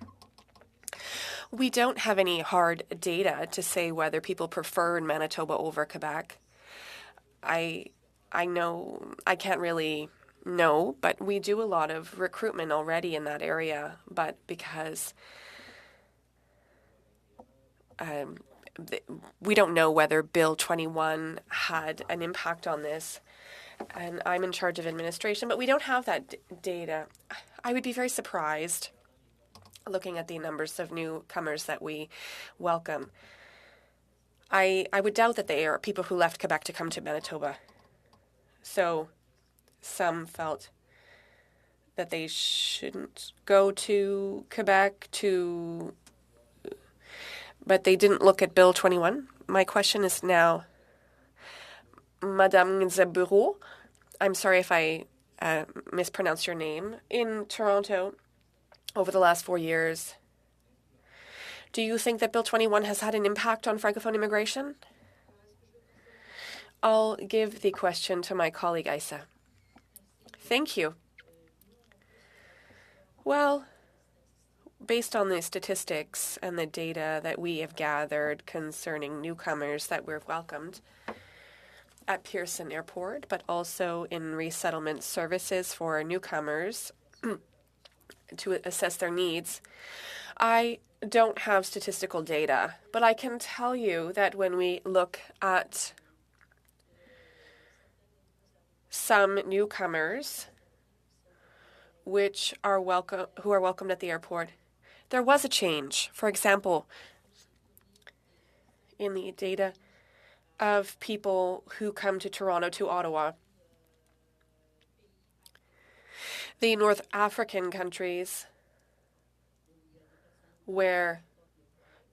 We don't have any hard data to say whether people prefer Manitoba over Quebec. I know I can't really know, but we do a lot of recruitment already in that area. But because we don't know whether Bill 21 had an impact on this, and I'm in charge of administration, but we don't have that data. I would be very surprised looking at the numbers of newcomers that we welcome. I would doubt that they are people who left Quebec to come to Manitoba. So some felt that they shouldn't go to Quebec but they didn't look at Bill 21. My question is now, Madame Nzaburo, I'm sorry if I mispronounced your name, in Toronto over the last 4 years, do you think that Bill 21 has had an impact on Francophone immigration? I'll give the question to my colleague, Isa. Thank you. Well, based on the statistics and the data that we have gathered concerning newcomers that we've welcomed at Pearson Airport, but also in resettlement services for newcomers to assess their needs, I don't have statistical data, but I can tell you that when we look at some newcomers who are welcomed at the airport, there was a change. For example, in the data of people who come to Toronto to Ottawa, the North African countries where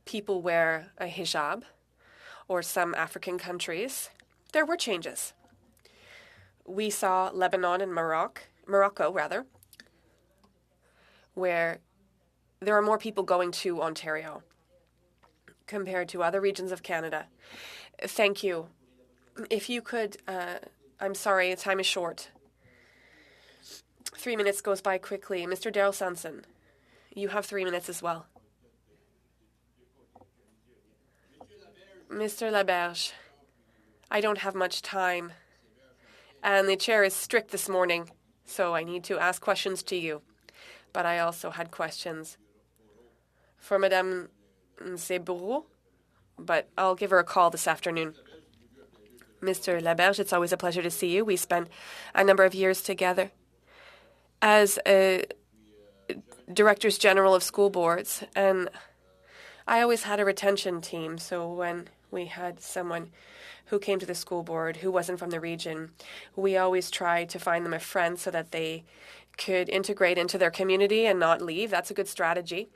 people wear a hijab, or some African countries, there were changes. We saw Lebanon and Morocco, where there are more people going to Ontario compared to other regions of Canada. Thank you. If you could, I'm sorry, time is short. 3 minutes goes by quickly. Mr. Daryl Sanson, you have 3 minutes as well. Mr. Laberge, I don't have much time, and the chair is strict this morning, so I need to ask questions to you. But I also had questions for Madame Nzebourou, but I'll give her a call this afternoon. Mr. Laberge, it's always a pleasure to see you. We spent a number of years together as directors general of school boards, and I always had a retention team, so when we had someone who came to the school board who wasn't from the region, we always tried to find them a friend so that they could integrate into their community and not leave. That's a good strategy.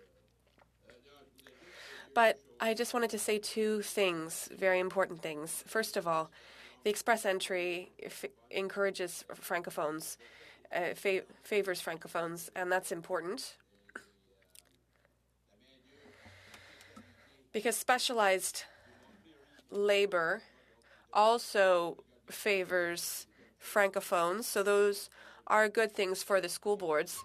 But I just wanted to say two things, very important things. First of all, the express entry encourages francophones, favors francophones, and that's important. Because specialized labor also favors francophones, so those are good things for the school boards.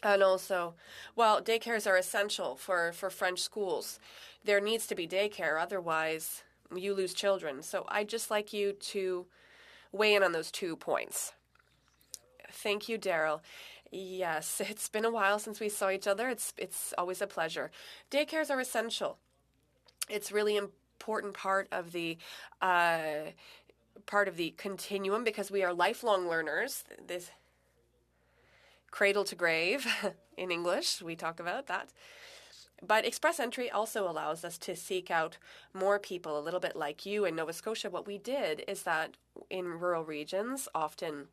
And also, well, daycares are essential for French schools. There needs to be daycare, otherwise you lose children. So I'd just like you to weigh in on those 2 points. Thank you, Daryl. Yes, it's been a while since we saw each other. It's always a pleasure. Daycares are essential. It's really important part of the continuum because we are lifelong learners. This cradle to grave in English, we talk about that. But express entry also allows us to seek out more people, a little bit like you in Nova Scotia. What we did is that in rural regions, often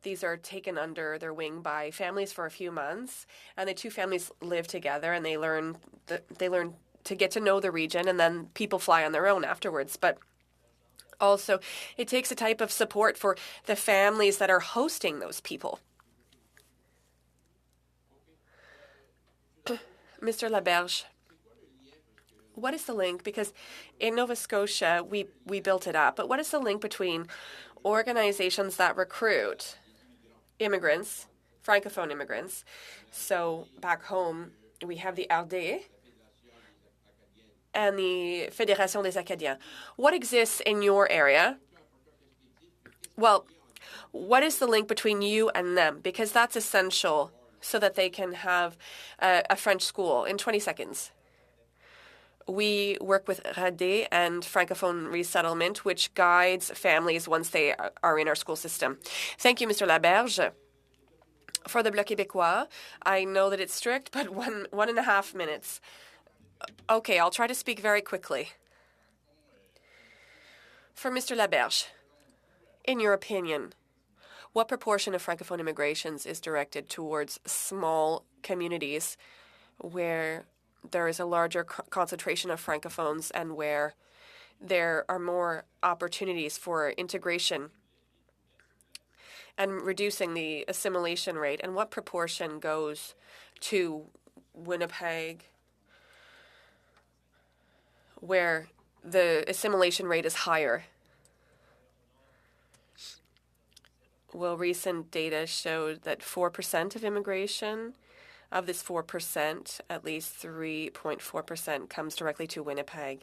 these are taken under their wing by families for a few months, and the two families live together and they learn to get to know the region, and then people fly on their own afterwards. But also, it takes a type of support for the families that are hosting those people. Mr. Laberge, what is the link? Because in Nova Scotia, we built it up, but what is the link between organizations that recruit immigrants, Francophone immigrants? So back home, we have the RD and the Fédération des Acadiens. What exists in your area? Well, what is the link between you and them? Because that's essential so that they can have a French school. In 20 seconds. We work with RADé and Francophone Resettlement, which guides families once they are in our school system. Thank you, Mr. Laberge. For the Bloc Québécois, I know that it's strict, but 1.5 minutes. Okay, I'll try to speak very quickly. For Mr. Laberge, in your opinion, what proportion of Francophone immigrations is directed towards small communities where there is a larger concentration of Francophones and where there are more opportunities for integration and reducing the assimilation rate? And what proportion goes to Winnipeg, where the assimilation rate is higher? Well, recent data showed that 4% of immigration, of this 4%, at least 3.4% comes directly to Winnipeg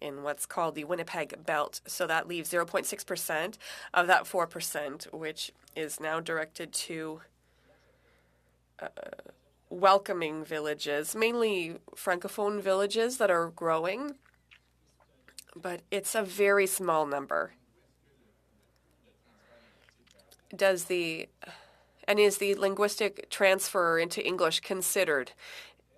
in what's called the Winnipeg Belt. So that leaves 0.6% of that 4%, which is now directed to welcoming villages, mainly Francophone villages that are growing, but it's a very small number. Is the linguistic transfer into English considered?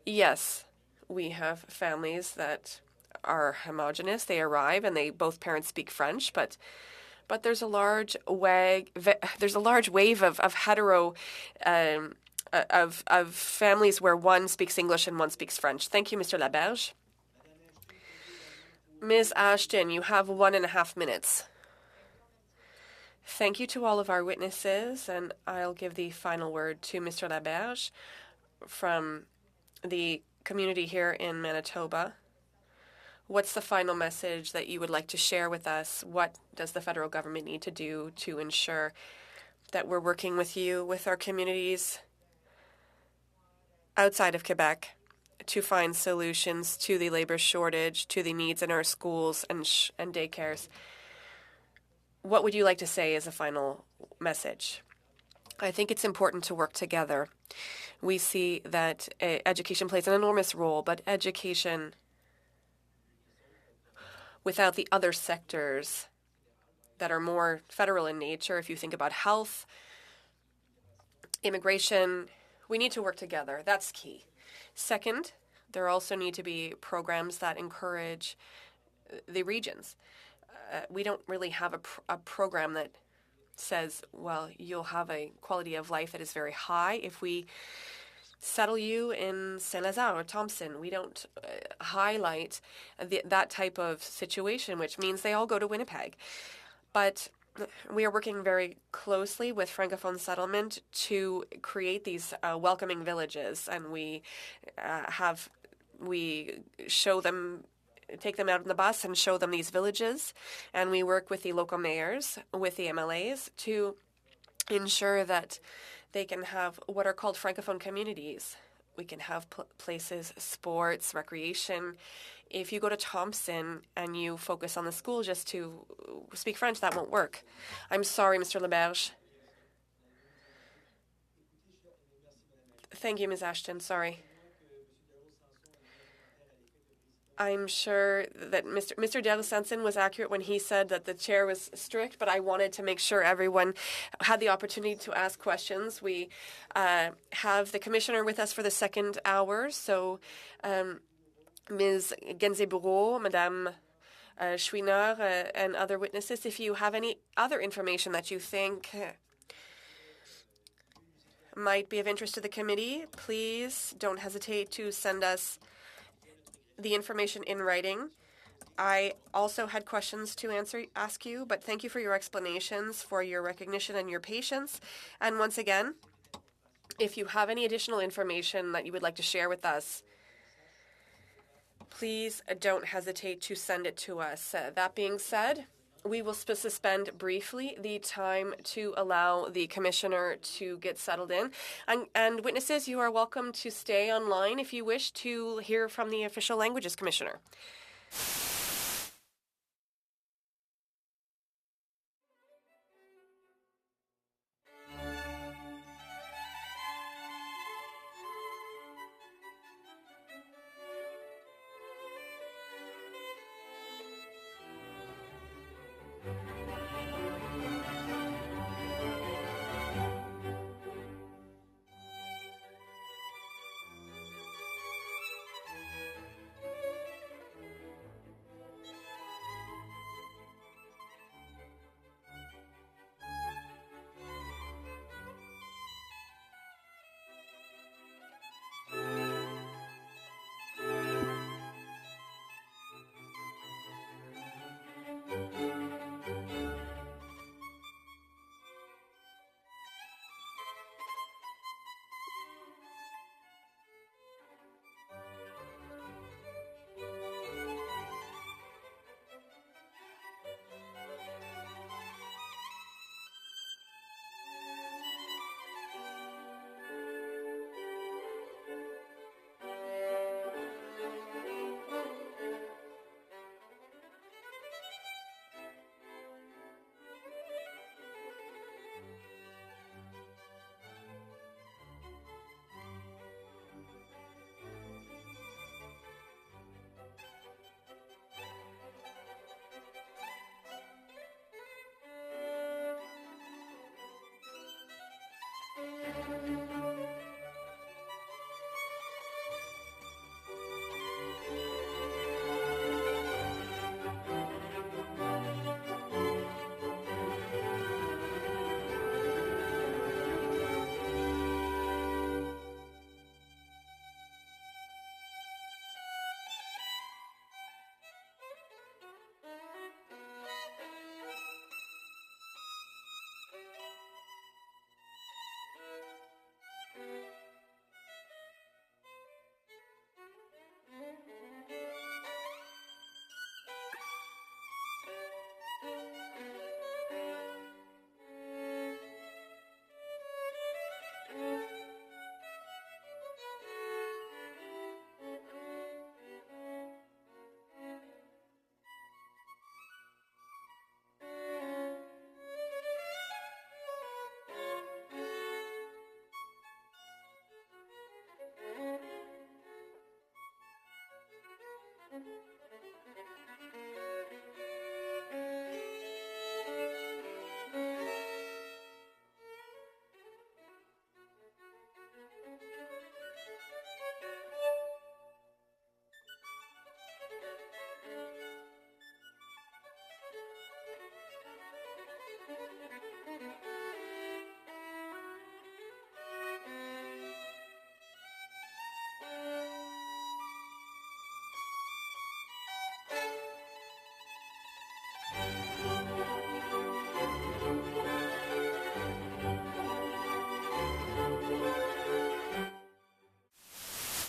Yes, we have families that are homogenous. They arrive and both parents speak French, but there's a large wave of hetero of families where one speaks English and one speaks French. Thank you, Mr. Laberge. Ms. Ashton, you have 1.5 minutes. Thank you to all of our witnesses, and I'll give the final word to Mr. Laberge from the community here in Manitoba. What's the final message that you would like to share with us? What does the federal government need to do to ensure that we're working with you, with our communities outside of Quebec, to find solutions to the labor shortage, to the needs in our schools and daycares? What would you like to say as a final message? I think it's important to work together. We see that education plays an enormous role, but education without the other sectors that are more federal in nature, if you think about health, immigration, we need to work together. That's key. Second, there also need to be programs that encourage the regions. We don't really have a program that says, well, you'll have a quality of life that is very high if we settle you in Saint-Lazare or Thompson. We don't highlight that type of situation, which means they all go to Winnipeg. But we are working very closely with Francophone Settlement to create these welcoming villages, and we show them, take them out on the bus and show them these villages, and we work with the local mayors, with the MLAs, to ensure that they can have what are called Francophone communities. We can have places, sports, recreation. If you go to Thompson and you focus on the school just to speak French, that won't work. I'm sorry, Mr. Laberge. Thank you, Ms. Ashton. Sorry. I'm sure that Mr. Delasanson was accurate when he said that the chair was strict, but I wanted to make sure everyone had the opportunity to ask questions. We have the commissioner with us for the second hour, so Ms. Gainsbourg, Madame Chouinard, and other witnesses, if you have any other information that you think might be of interest to the committee, please don't hesitate to send us the information in writing. I also had questions to ask you, but thank you for your explanations, for your recognition and your patience. And once again, if you have any additional information that you would like to share with us, please don't hesitate to send it to us. That being said, we will suspend briefly the time to allow the commissioner to get settled in. And witnesses, you are welcome to stay online if you wish to hear from the official languages commissioner.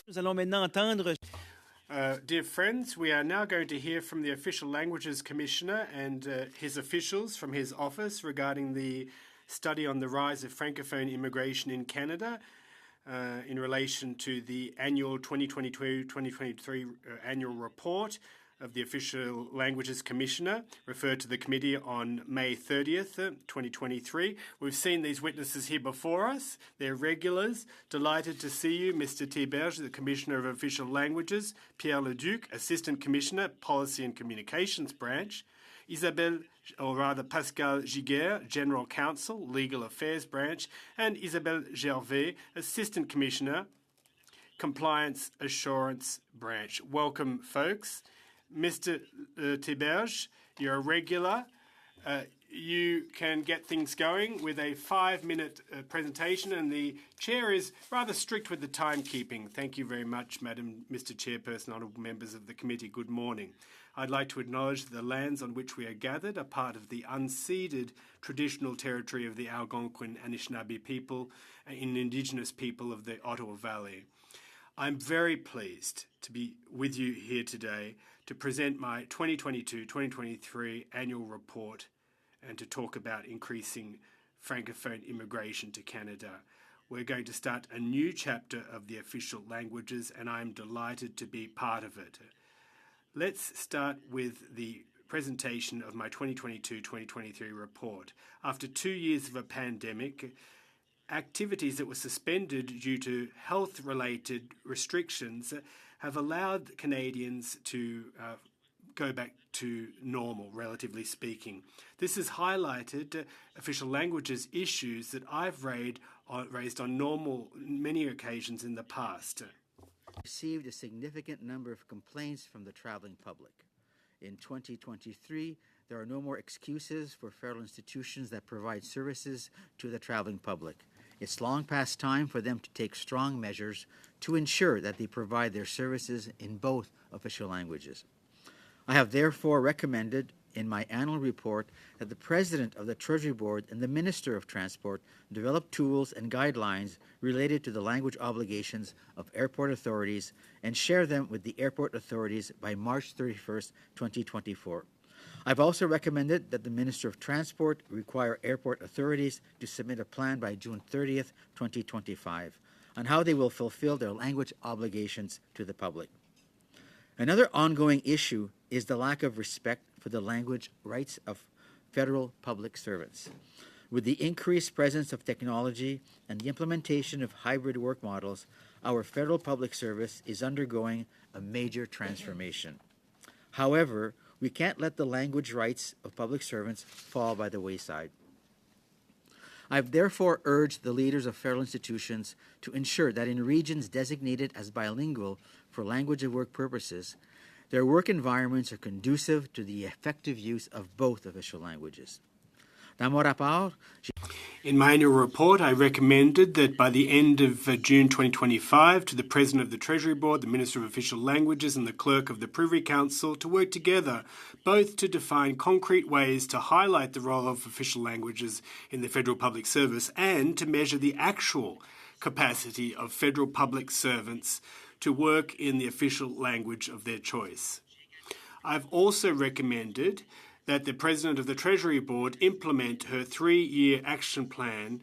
Nous allons maintenant entendre. Dear friends, we are now going to hear from the Official Languages Commissioner and his officials from his office regarding the study on the rise of Francophone immigration in Canada in relation to the annual 2022-2023 annual report of the Official Languages Commissioner, referred to the committee on May 30th, 2023. We've seen these witnesses here before us. They're regulars. Delighted to see you, Mr. Thiberge, the Commissioner of Official Languages, Pierre Leduc, Assistant Commissioner, Policy and Communications Branch, Isabelle, or rather Pascal Giguère, General Counsel, Legal Affairs Branch, and Isabelle Gervais, Assistant Commissioner, Compliance Assurance Branch. Welcome, folks. Mr. Thiberge, you're a regular. You can get things going with a 5-minute presentation, and the chair is rather strict with the timekeeping. Thank you very much, Madam, Mr. Chairperson, honourable members of the committee. Good morning. I'd like to acknowledge that the lands on which we are gathered are part of the unceded traditional territory of the Algonquin Anishinaabe people and Indigenous people of the Ottawa Valley. I'm very pleased to be with you here today to present my 2022-2023 annual report and to talk about increasing Francophone immigration to Canada. We're going to start a new chapter of the official languages, and I'm delighted to be part of it. Let's start with the presentation of my 2022-2023 report. After 2 years of a pandemic, activities that were suspended due to health-related restrictions have allowed Canadians to go back to normal, relatively speaking. This has highlighted official languages issues that I've raised on many occasions in the past. Received a significant number of complaints from the traveling public. In 2023, there are no more excuses for federal institutions that provide services to the traveling public. It's long past time for them to take strong measures to ensure that they provide their services in both official languages. I have therefore recommended in my annual report that the President of the Treasury Board and the Minister of Transport develop tools and guidelines related to the language obligations of airport authorities and share them with the airport authorities by March 31st, 2024. I've also recommended that the Minister of Transport require airport authorities to submit a plan by June 30th, 2025, on how they will fulfill their language obligations to the public. Another ongoing issue is the lack of respect for the language rights of federal public servants. With the increased presence of technology and the implementation of hybrid work models, our federal public service is undergoing a major transformation. However, we can't let the language rights of public servants fall by the wayside. I've therefore urged the leaders of federal institutions to ensure that in regions designated as bilingual for language of work purposes, their work environments are conducive to the effective use of both official languages. In my annual report, I recommended that by the end of June 2025 to the President of the Treasury Board, the Minister of Official Languages and the Clerk of the Privy Council to work together, both to define concrete ways to highlight the role of official languages in the federal public service and to measure the actual capacity of federal public servants to work in the official language of their choice. I've also recommended that the President of the Treasury Board implement her 3-year action plan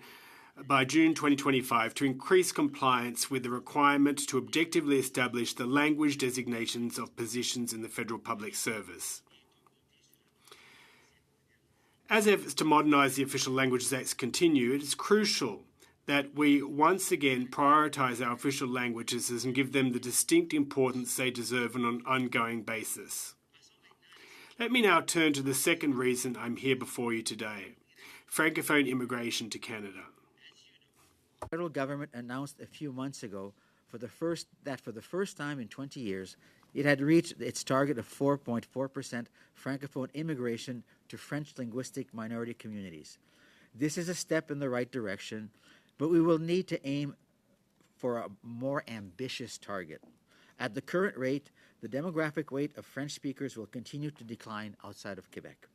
by June 2025 to increase compliance with the requirement to objectively establish the language designations of positions in the federal public service. As efforts to modernise the Official Languages Act continue, it is crucial that we once again prioritise our official languages and give them the distinct importance they deserve on an ongoing basis. Let me now turn to the second reason I'm here before you today: Francophone immigration to Canada. The federal government announced a few months ago that for the first time in 20 years, it had reached its target of 4.4% Francophone immigration to French linguistic minority communities. This is a step in the right direction, but we will need to aim for a more ambitious target. At the current rate, the demographic weight of French speakers will continue to decline outside of Quebec.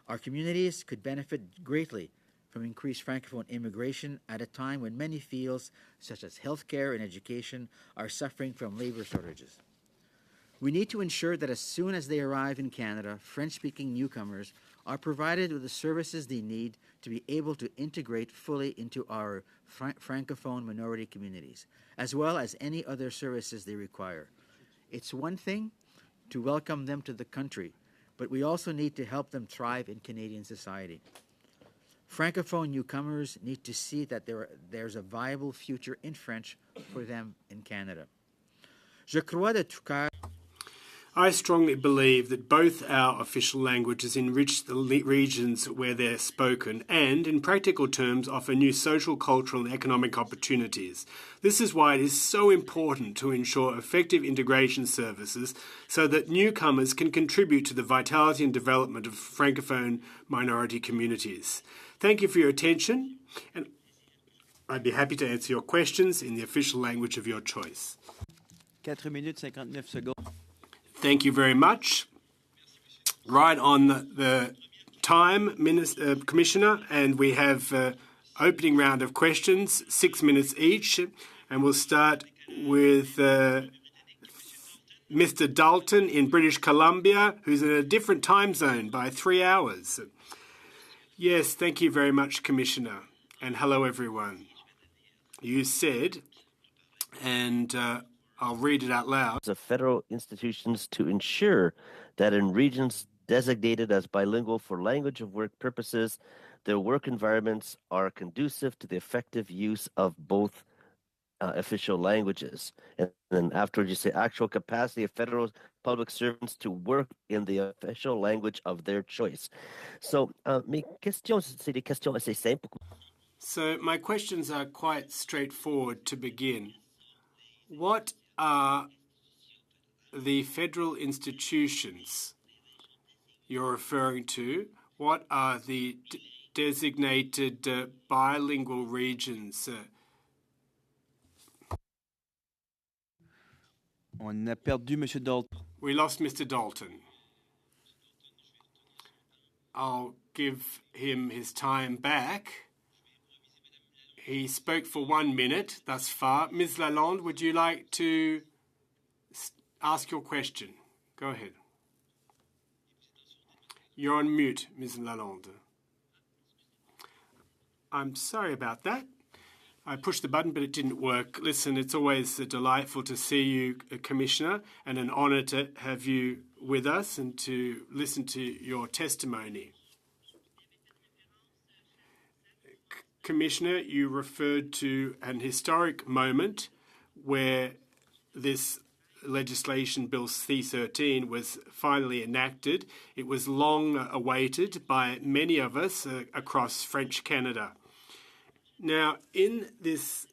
Our communities could benefit greatly from increased Francophone immigration at a time when many fields, such as healthcare and education, are suffering from labor shortages. We need to ensure that as soon as they arrive in Canada, French-speaking newcomers are provided with the services they need to be able to integrate fully into our Francophone minority communities, as well as any other services they require. It's one thing to welcome them to the country, but we also need to help them thrive in Canadian society. Francophone newcomers need to see that there's a viable future in French for them in Canada. Je crois de tout cœur. I strongly believe that both our official languages enrich the regions where they're spoken and, in practical terms, offer new social, cultural and economic opportunities. This is why it is so important to ensure effective integration services so that newcomers can contribute to the vitality and development of Francophone minority communities. Thank you for your attention, and I'd be happy to answer your questions in the official language of your choice. 4 minutes 59 secondes. Thank you very much. Right on the time, Commissioner, and we have opening round of questions, 6 minutes each, and we'll start with Mr. Dalton in British Columbia, who's in a different time zone by 3 hours. Yes, thank you very much, Commissioner, and hello, everyone. You said, and I'll read it out loud. Of federal institutions to ensure that in regions designated as bilingual for language of work purposes, their work environments are conducive to the effective use of both official languages. And then afterwards you say actual capacity of federal public servants to work in the official language of their choice. So, mes questions, c'est des questions assez simples. So my questions are quite straightforward to begin. What are the federal institutions you're referring to? What are the designated bilingual regions? On a perdu M. Dalton. We lost Mr. Dalton. I'll give him his time back. He spoke for 1 minute thus far. Ms. Lalonde, would you like to ask your question? Go ahead. You're on mute, Ms. Lalonde. I'm sorry about that. I pushed the button, but it didn't work. Listen, it's always delightful to see you, Commissioner, and an honour to have you with us and to listen to your testimony. Commissioner, you referred to an historic moment where this legislation, Bill C-13, was finally enacted. It was long awaited by many of us across French Canada. Now, in this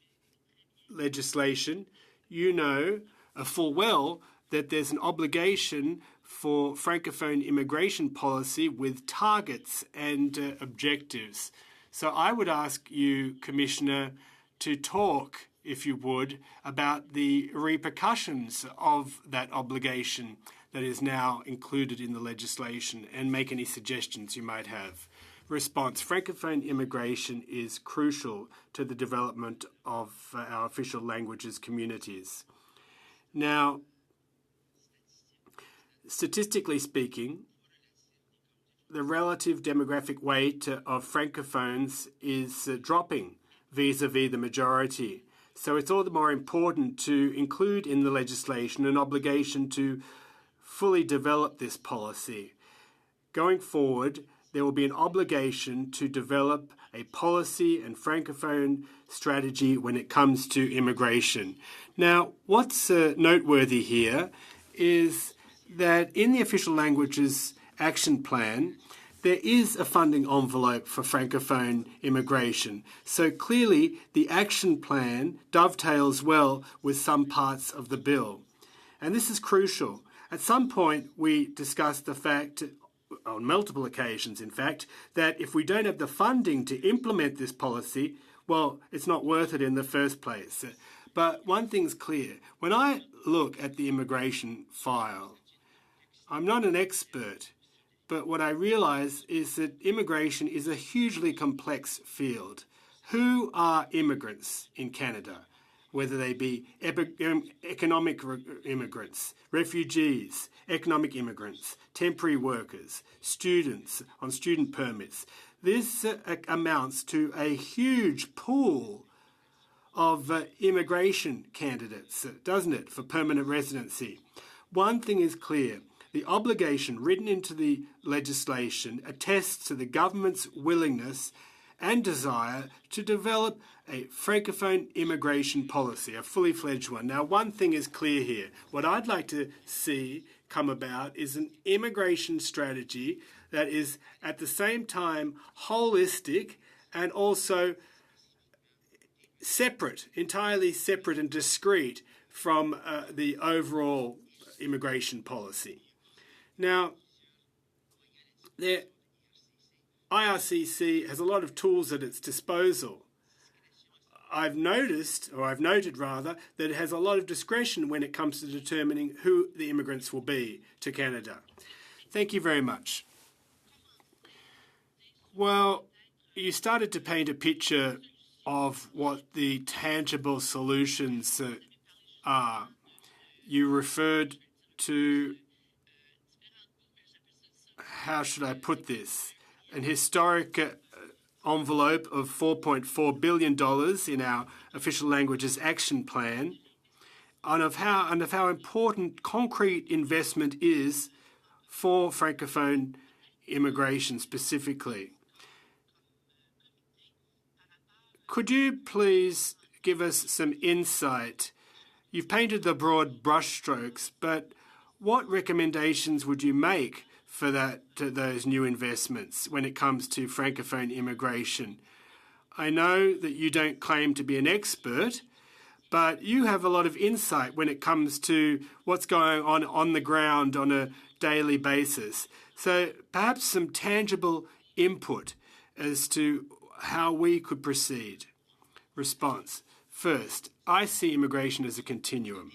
legislation, you know full well that there's an obligation for Francophone immigration policy with targets and objectives. So I would ask you, Commissioner, to talk, if you would, about the repercussions of that obligation that is now included in the legislation and make any suggestions you might have. Response: Francophone immigration is crucial to the development of our official languages communities. Now, statistically speaking, the relative demographic weight of Francophones is dropping vis-à-vis the majority. So it's all the more important to include in the legislation an obligation to fully develop this policy. Going forward, there will be an obligation to develop a policy and francophone strategy when it comes to immigration. Now, what's noteworthy here is that in the Official Languages Action Plan, there is a funding envelope for francophone immigration. So clearly, the action plan dovetails well with some parts of the bill. And this is crucial. At some point, we discussed the fact, on multiple occasions in fact, that if we don't have the funding to implement this policy, well, it's not worth it in the first place. But one thing's clear. When I look at the immigration file, I'm not an expert, but what I realise is that immigration is a hugely complex field. Who are immigrants in Canada? Whether they be economic immigrants, refugees, economic immigrants, temporary workers, students on student permits. This amounts to a huge pool of immigration candidates, doesn't it, for permanent residency? One thing is clear. The obligation written into the legislation attests to the government's willingness and desire to develop a francophone immigration policy, a fully fledged one. Now, one thing is clear here. What I'd like to see come about is an immigration strategy that is at the same time holistic and also separate, entirely separate and discrete from the overall immigration policy. Now, the IRCC has a lot of tools at its disposal. I've noted rather, that it has a lot of discretion when it comes to determining who the immigrants will be to Canada. Thank you very much. Well, you started to paint a picture of what the tangible solutions are. You referred to, how should I put this, an historic envelope of $4.4 billion in our Official Languages Action Plan, and of how important concrete investment is for Francophone immigration specifically. Could you please give us some insight? You've painted the broad brushstrokes, but what recommendations would you make for those new investments when it comes to Francophone immigration? I know that you don't claim to be an expert, but you have a lot of insight when it comes to what's going on the ground on a daily basis. So perhaps some tangible input as to how we could proceed. Response. First, I see immigration as a continuum.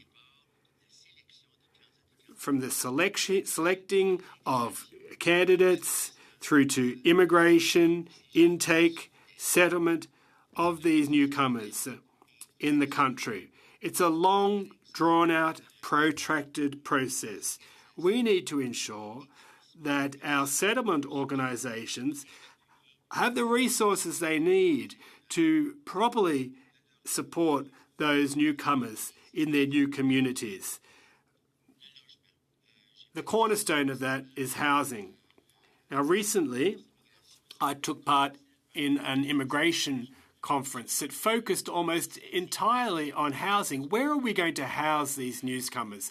From the selecting of candidates through to immigration, intake, settlement of these newcomers in the country. It's a long, drawn-out, protracted process. We need to ensure that our settlement organisations have the resources they need to properly support those newcomers in their new communities. The cornerstone of that is housing. Now, recently, I took part in an immigration conference that focused almost entirely on housing. Where are we going to house these newcomers?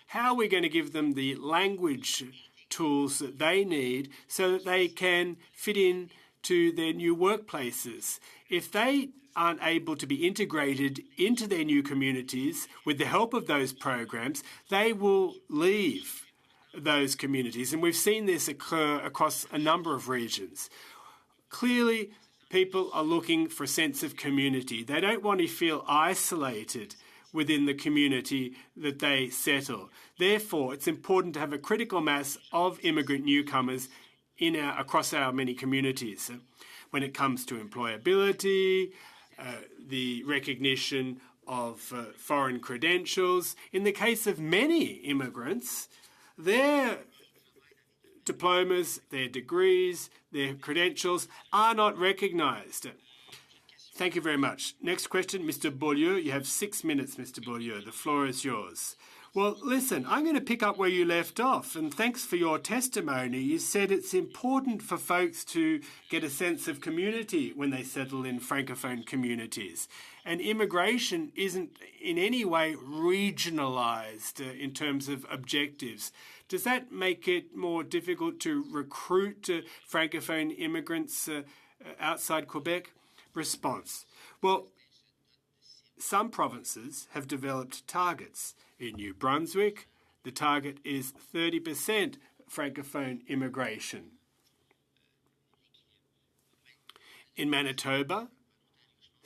How are we going to give them the language tools that they need so that they can fit in to their new workplaces? If they aren't able to be integrated into their new communities with the help of those programs, they will leave those communities. And we've seen this occur across a number of regions. Clearly, people are looking for a sense of community. They don't want to feel isolated within the community that they settle. Therefore, it's important to have a critical mass of immigrant newcomers across our many communities. When it comes to employability, the recognition of foreign credentials. In the case of many immigrants, their diplomas, their degrees, their credentials are not recognised. Thank you very much. Next question, Mr. Beaulieu. You have 6 minutes, Mr. Beaulieu. The floor is yours. Well, listen, I'm going to pick up where you left off, and thanks for your testimony. You said it's important for folks to get a sense of community when they settle in Francophone communities. And immigration isn't in any way regionalised in terms of objectives. Does that make it more difficult to recruit Francophone immigrants outside Quebec? Response. Well, some provinces have developed targets. In New Brunswick, the target is 30% Francophone immigration. In Manitoba,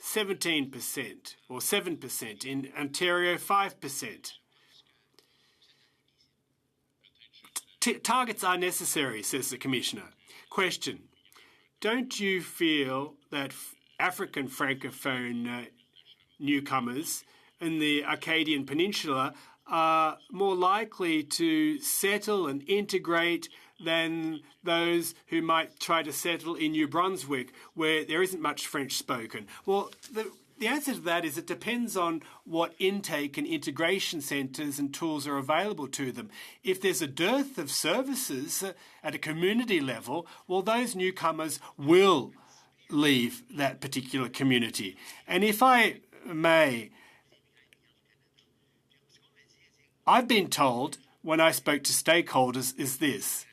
17% or 7%. In Ontario, 5%. Targets are necessary, says the Commissioner. Question. Don't you feel that African Francophone newcomers in the Acadian Peninsula are more likely to settle and integrate than those who might try to settle in New Brunswick, where there isn't much French spoken? Well, the answer to that is it depends on what intake and integration centres and tools are available to them. If there's a dearth of services at a community level, well, those newcomers will leave that particular community. And if I may, I've been told when I spoke to stakeholders is this: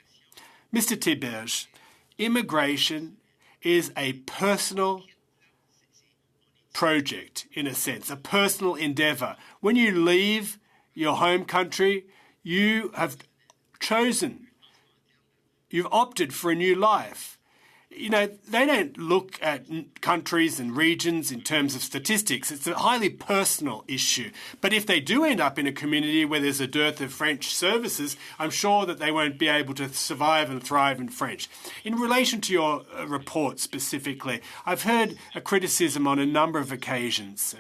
Mr. Thiberge, immigration is a personal project, in a sense, a personal endeavour. When you leave your home country, you have chosen, you've opted for a new life. You know, they don't look at countries and regions in terms of statistics. It's a highly personal issue. But if they do end up in a community where there's a dearth of French services, I'm sure that they won't be able to survive and thrive in French. In relation to your report specifically, I've heard a criticism on a number of occasions.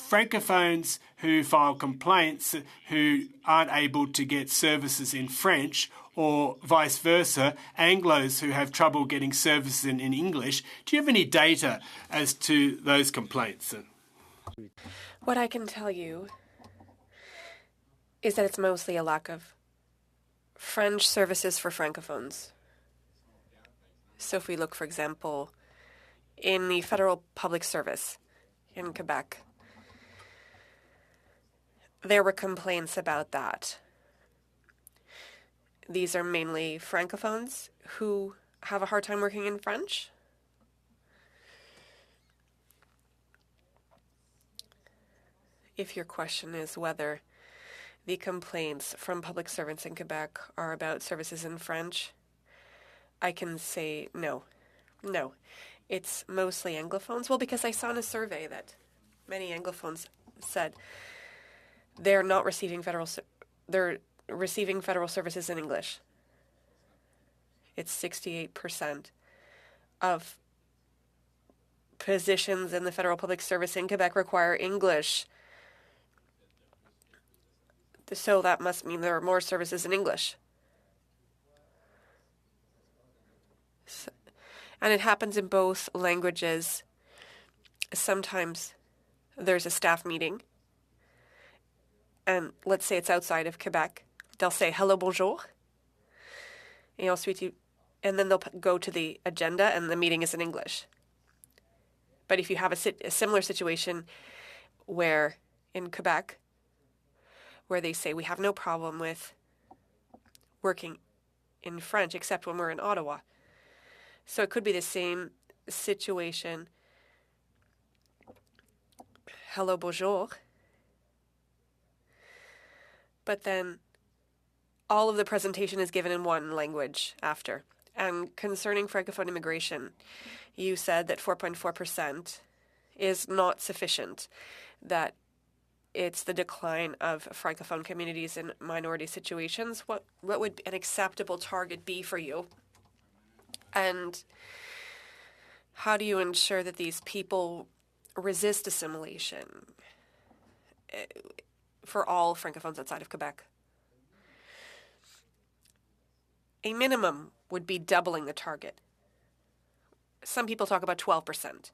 Francophones who file complaints who aren't able to get services in French, or vice versa, Anglos who have trouble getting services in English. Do you have any data as to those complaints? What I can tell you is that it's mostly a lack of French services for Francophones. So if we look, for example, in the federal public service in Quebec, there were complaints about that. These are mainly Francophones who have a hard time working in French. If your question is whether the complaints from public servants in Quebec are about services in French, I can say no. No. It's mostly Anglophones. Well, because I saw in a survey that many Anglophones said they're not receiving they're receiving federal services in English. It's 68% of positions in the federal public service in Quebec require English. So that must mean there are more services in English. And it happens in both languages. Sometimes there's a staff meeting, and let's say it's outside of Quebec. They'll say, hello, bonjour. And then they'll go to the agenda and the meeting is in English. But if you have a similar situation where in Quebec, where they say we have no problem with working in French except when we're in Ottawa. So it could be the same situation. Hello, bonjour. But then all of the presentation is given in one language after. And concerning Francophone immigration, you said that 4.4% is not sufficient, that it's the decline of Francophone communities in minority situations. What would an acceptable target be for you? And how do you ensure that these people resist assimilation for all Francophones outside of Quebec? A minimum would be doubling the target. Some people talk about 12%.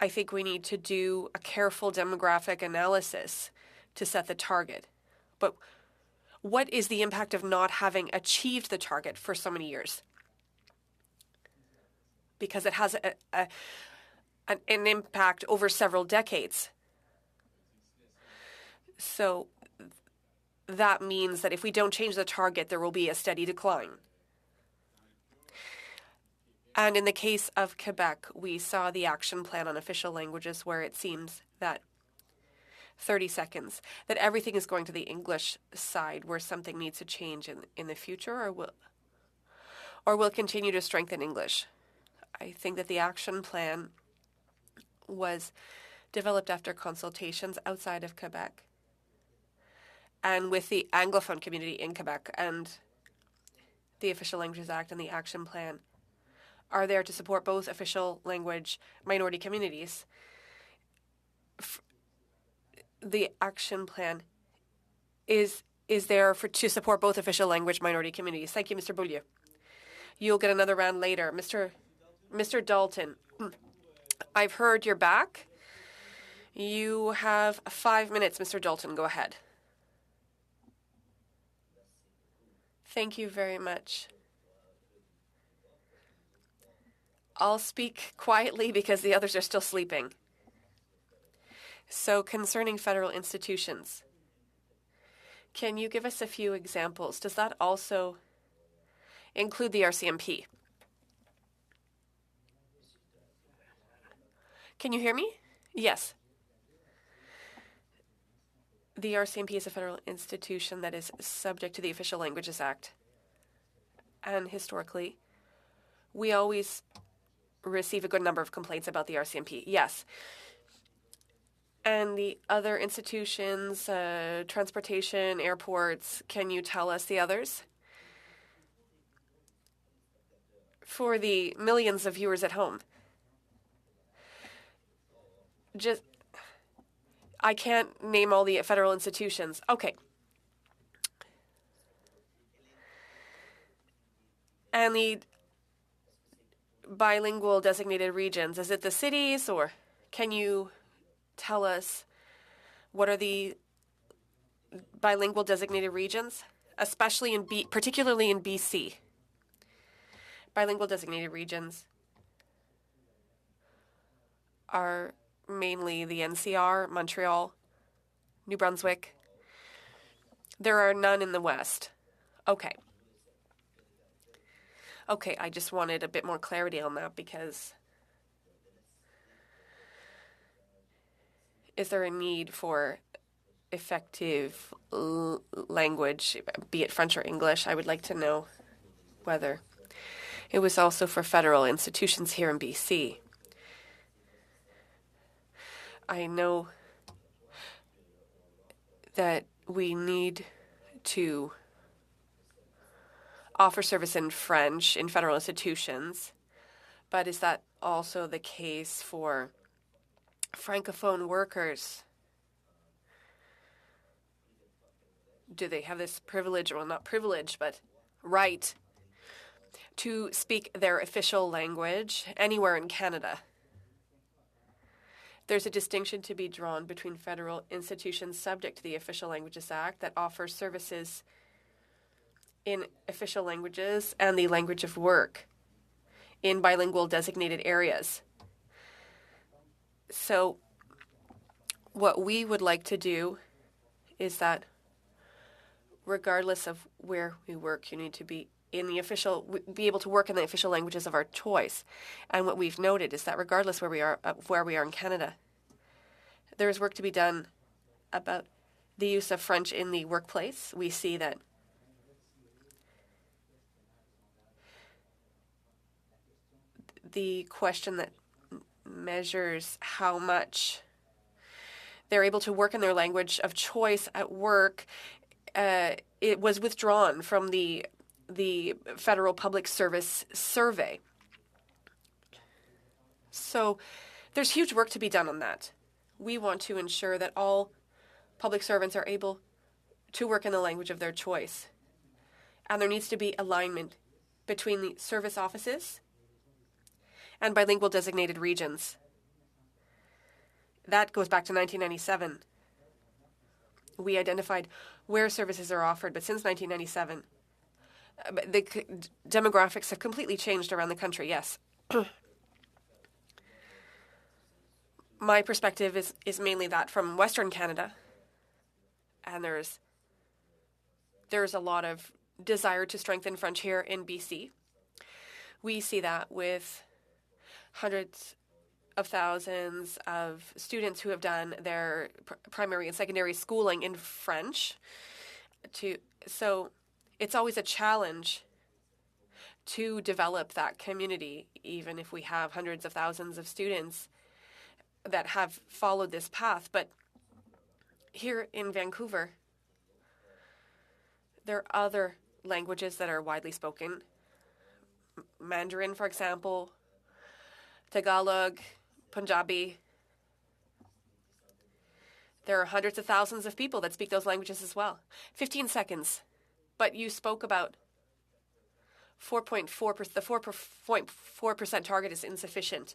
I think we need to do a careful demographic analysis to set the target. But what is the impact of not having achieved the target for so many years? Because it has an impact over several decades. So that means that if we don't change the target, there will be a steady decline. And in the case of Quebec, we saw the action plan on official languages where it seems that 30 seconds, that everything is going to the English side where something needs to change in the future, or will continue to strengthen English. I think that the action plan was developed after consultations outside of Quebec and with the Anglophone community in Quebec, and the Official Languages Act and the action plan are there to support both official language minority communities. The action plan is there to support both official language minority communities. Thank you, Mr. Beaulieu. You'll get another round later. Mr. Dalton, I've heard you're back. You have 5 minutes, Mr. Dalton. Go ahead. Thank you very much. I'll speak quietly because the others are still sleeping. So concerning federal institutions, can you give us a few examples? Does that also include the RCMP? Can you hear me? Yes. The RCMP is a federal institution that is subject to the Official Languages Act. And historically, we always receive a good number of complaints about the RCMP. Yes. And the other institutions, transportation, airports, can you tell us the others? For the millions of viewers at home. I can't name all the federal institutions. Okay. And the bilingual designated regions, is it the cities, or can you tell us what are the bilingual designated regions, especially particularly in BC? Bilingual designated regions are mainly the NCR, Montreal, New Brunswick. There are none in the West. Okay. Okay, I just wanted a bit more clarity on that because is there a need for effective language, be it French or English? I would like to know whether it was also for federal institutions here in BC. I know that we need to offer service in French in federal institutions, but is that also the case for Francophone workers? Do they have this privilege, well, not privilege, but right to speak their official language anywhere in Canada? There's a distinction to be drawn between federal institutions subject to the Official Languages Act that offer services in official languages and the language of work in bilingual designated areas. So what we would like to do is that regardless of where we work, you need to be able to work in the official languages of our choice. And what we've noted is that regardless where we are in Canada, there is work to be done about the use of French in the workplace. We see that the question that measures how much they're able to work in their language of choice at work, it was withdrawn from the Federal Public Service Survey. So there's huge work to be done on that. We want to ensure that all public servants are able to work in the language of their choice. And there needs to be alignment between the service offices and bilingual designated regions. that goes back to 1997. We identified where services are offered, but since 1997, the demographics have completely changed around the country, yes. My perspective is mainly that from Western Canada, and there's a lot of desire to strengthen French here in BC. We see that with hundreds of thousands of students who have done their primary and secondary schooling in French. So it's always a challenge to develop that community, even if we have hundreds of thousands of students that have followed this path. But here in Vancouver, there are other languages that are widely spoken. Mandarin, for example, Tagalog, Punjabi. There are hundreds of thousands of people that speak those languages as well. 15 seconds. But you spoke about 4.4%. The 4.4% target is insufficient.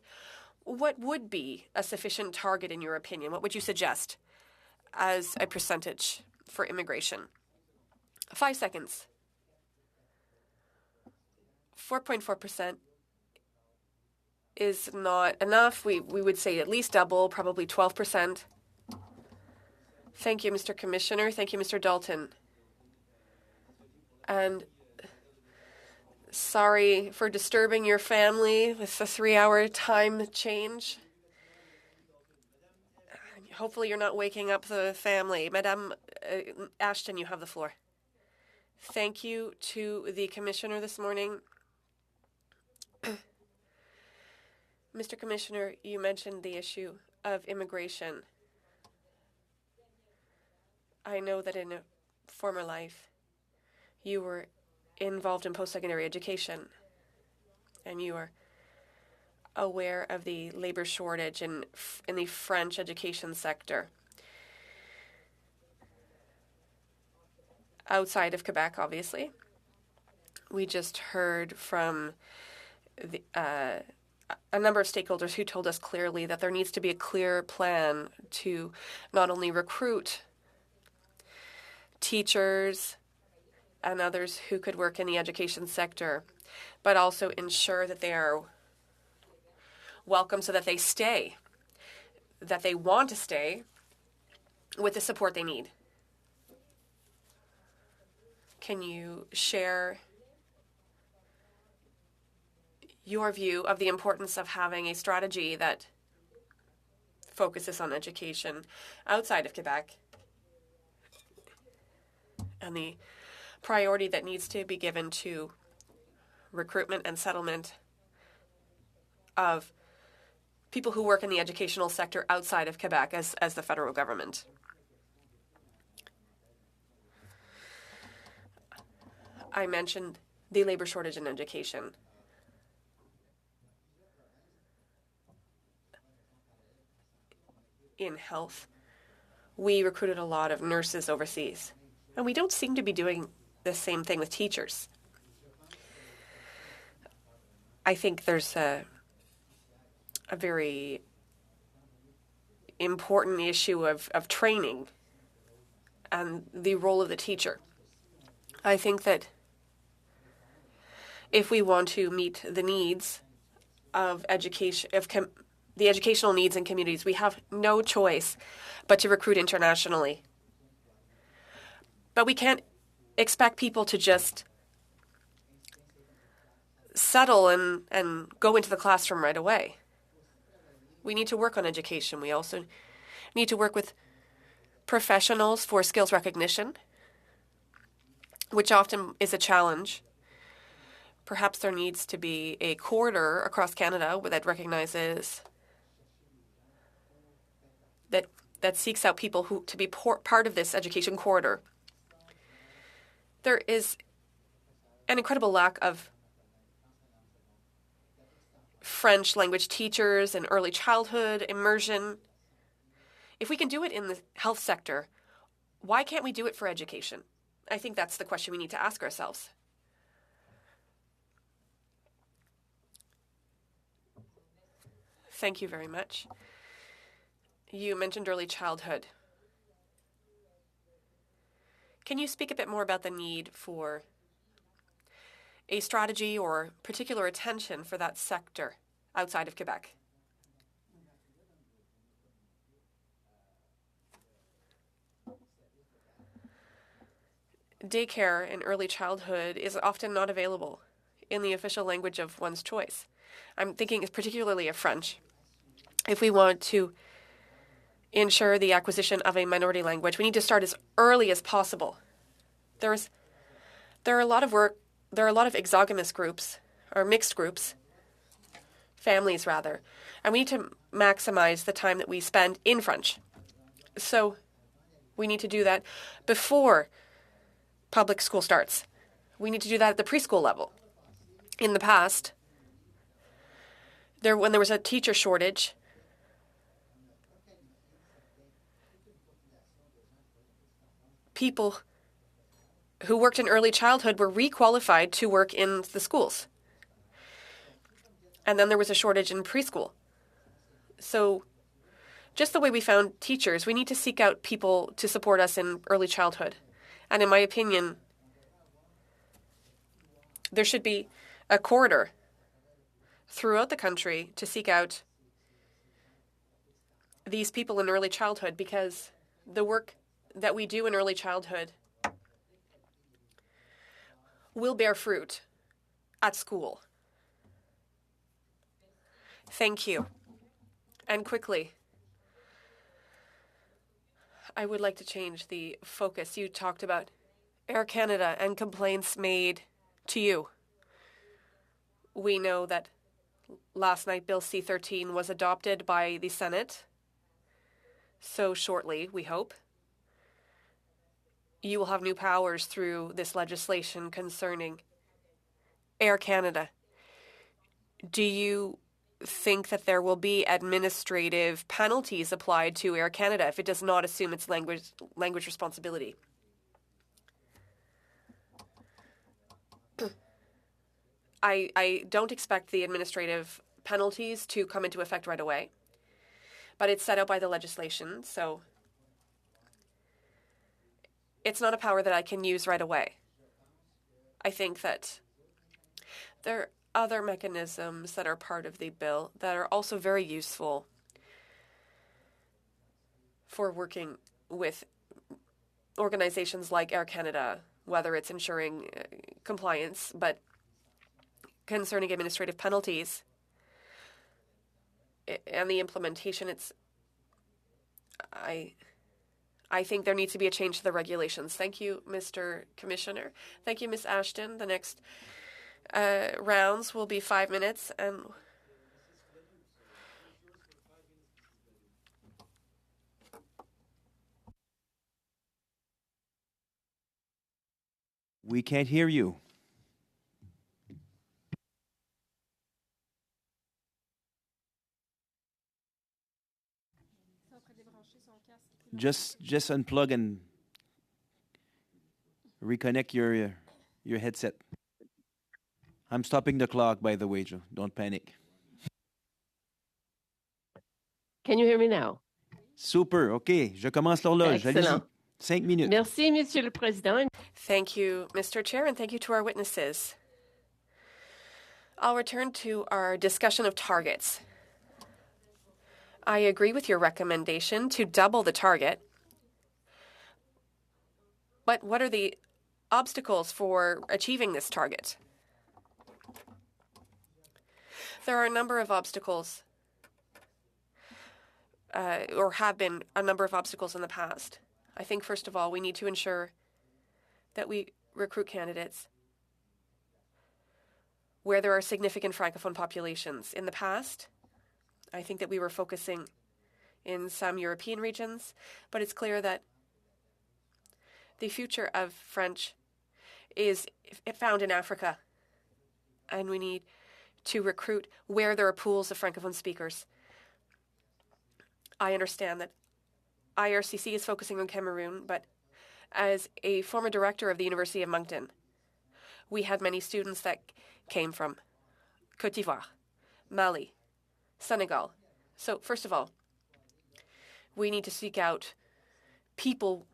What would be a sufficient target in your opinion? What would you suggest as a percentage for immigration? 5 seconds. 4.4% is not enough. We would say at least double, probably 12%. Thank you, Mr. Commissioner. Thank you, Mr. Dalton. And sorry for disturbing your family with the 3-hour time change. Hopefully you're not waking up the family. Madame Ashton, you have the floor. Thank you to the Commissioner this morning. Mr. Commissioner, you mentioned the issue of immigration. I know that in a former life, you were involved in post-secondary education, and you are aware of the labor shortage in the French education sector. Outside of Quebec, obviously. We just heard from a number of stakeholders who told us clearly that there needs to be a clear plan to not only recruit teachers and others who could work in the education sector, but also ensure that they are welcome so that they stay, that they want to stay with the support they need. Can you share your view of the importance of having a strategy that focuses on education outside of Quebec and the priority that needs to be given to recruitment and settlement of people who work in the educational sector outside of Quebec as the federal government? I mentioned the labor shortage in education. In health, we recruited a lot of nurses overseas, and we don't seem to be doing the same thing with teachers. I think there's a very important issue of training and the role of the teacher. I think that if we want to meet the needs of education, the educational needs in communities, we have no choice but to recruit internationally. But we can't expect people to just settle and go into the classroom right away. We need to work on education. We also need to work with professionals for skills recognition, which often is a challenge. Perhaps there needs to be a corridor across Canada that recognizes that seeks out people who to be part of this education corridor. There is an incredible lack of French language teachers and early childhood immersion. If we can do it in the health sector, why can't we do it for education? I think that's the question we need to ask ourselves. Thank you very much. you mentioned early childhood. Can you speak a bit more about the need for a strategy or particular attention for that sector outside of Quebec? Daycare in early childhood is often not available in the official language of one's choice. I'm thinking particularly of French. If we want to ensure the acquisition of a minority language, we need to start as early as possible. There are a lot of exogamous groups, or mixed groups, families rather, and we need to maximize the time that we spend in French. So we need to do that before public school starts. We need to do that at the preschool level. In the past, when there was a teacher shortage, people who worked in early childhood were requalified to work in the schools. And then there was a shortage in preschool. So just the way we found teachers, we need to seek out people to support us in early childhood. And in my opinion, there should be a corridor throughout the country to seek out these people in early childhood, because the work that we do in early childhood will bear fruit at school. Thank you. And quickly, I would like to change the focus. You talked about Air Canada and complaints made to you. We know that last night Bill C-13 was adopted by the Senate. So shortly, we hope, you will have new powers through this legislation concerning Air Canada. Do you think that there will be administrative penalties applied to Air Canada if it does not assume its language responsibility? I don't expect the administrative penalties to come into effect right away, but it's set out by the legislation, so it's not a power that I can use right away. I think that there are other mechanisms that are part of the bill that are also very useful for working with organizations like Air Canada, whether it's ensuring compliance, but concerning administrative penalties and the implementation, I think there needs to be a change to the regulations. Thank you, Mr. Commissioner. Thank you, Ms. Ashton. The next rounds will be 5 minutes, and we can't hear you. Just unplug and reconnect your headset. I'm stopping the clock, by the way, Joe. Don't panic. Can you hear me now? Super, OK. Je commence l'horloge. Allez-y. 5 minutes. Merci, Monsieur le Président. thank you, Mr. Chair, and thank you to our witnesses. I'll return to our discussion of targets. I agree with your recommendation to double the target. But what are the obstacles for achieving this target? There are a number of obstacles, or have been a number of obstacles in the past. I think, first of all, we need to ensure that we recruit candidates where there are significant Francophone populations. In the past, I think that we were focusing in some European regions, but it's clear that the future of French is found in Africa, and we need to recruit where there are pools of Francophone speakers. I understand that IRCC is focusing on Cameroon, but as a former director of the University of Moncton, we had many students that came from Côte d'Ivoire, Mali, Senegal. So, first of all, We need to seek out people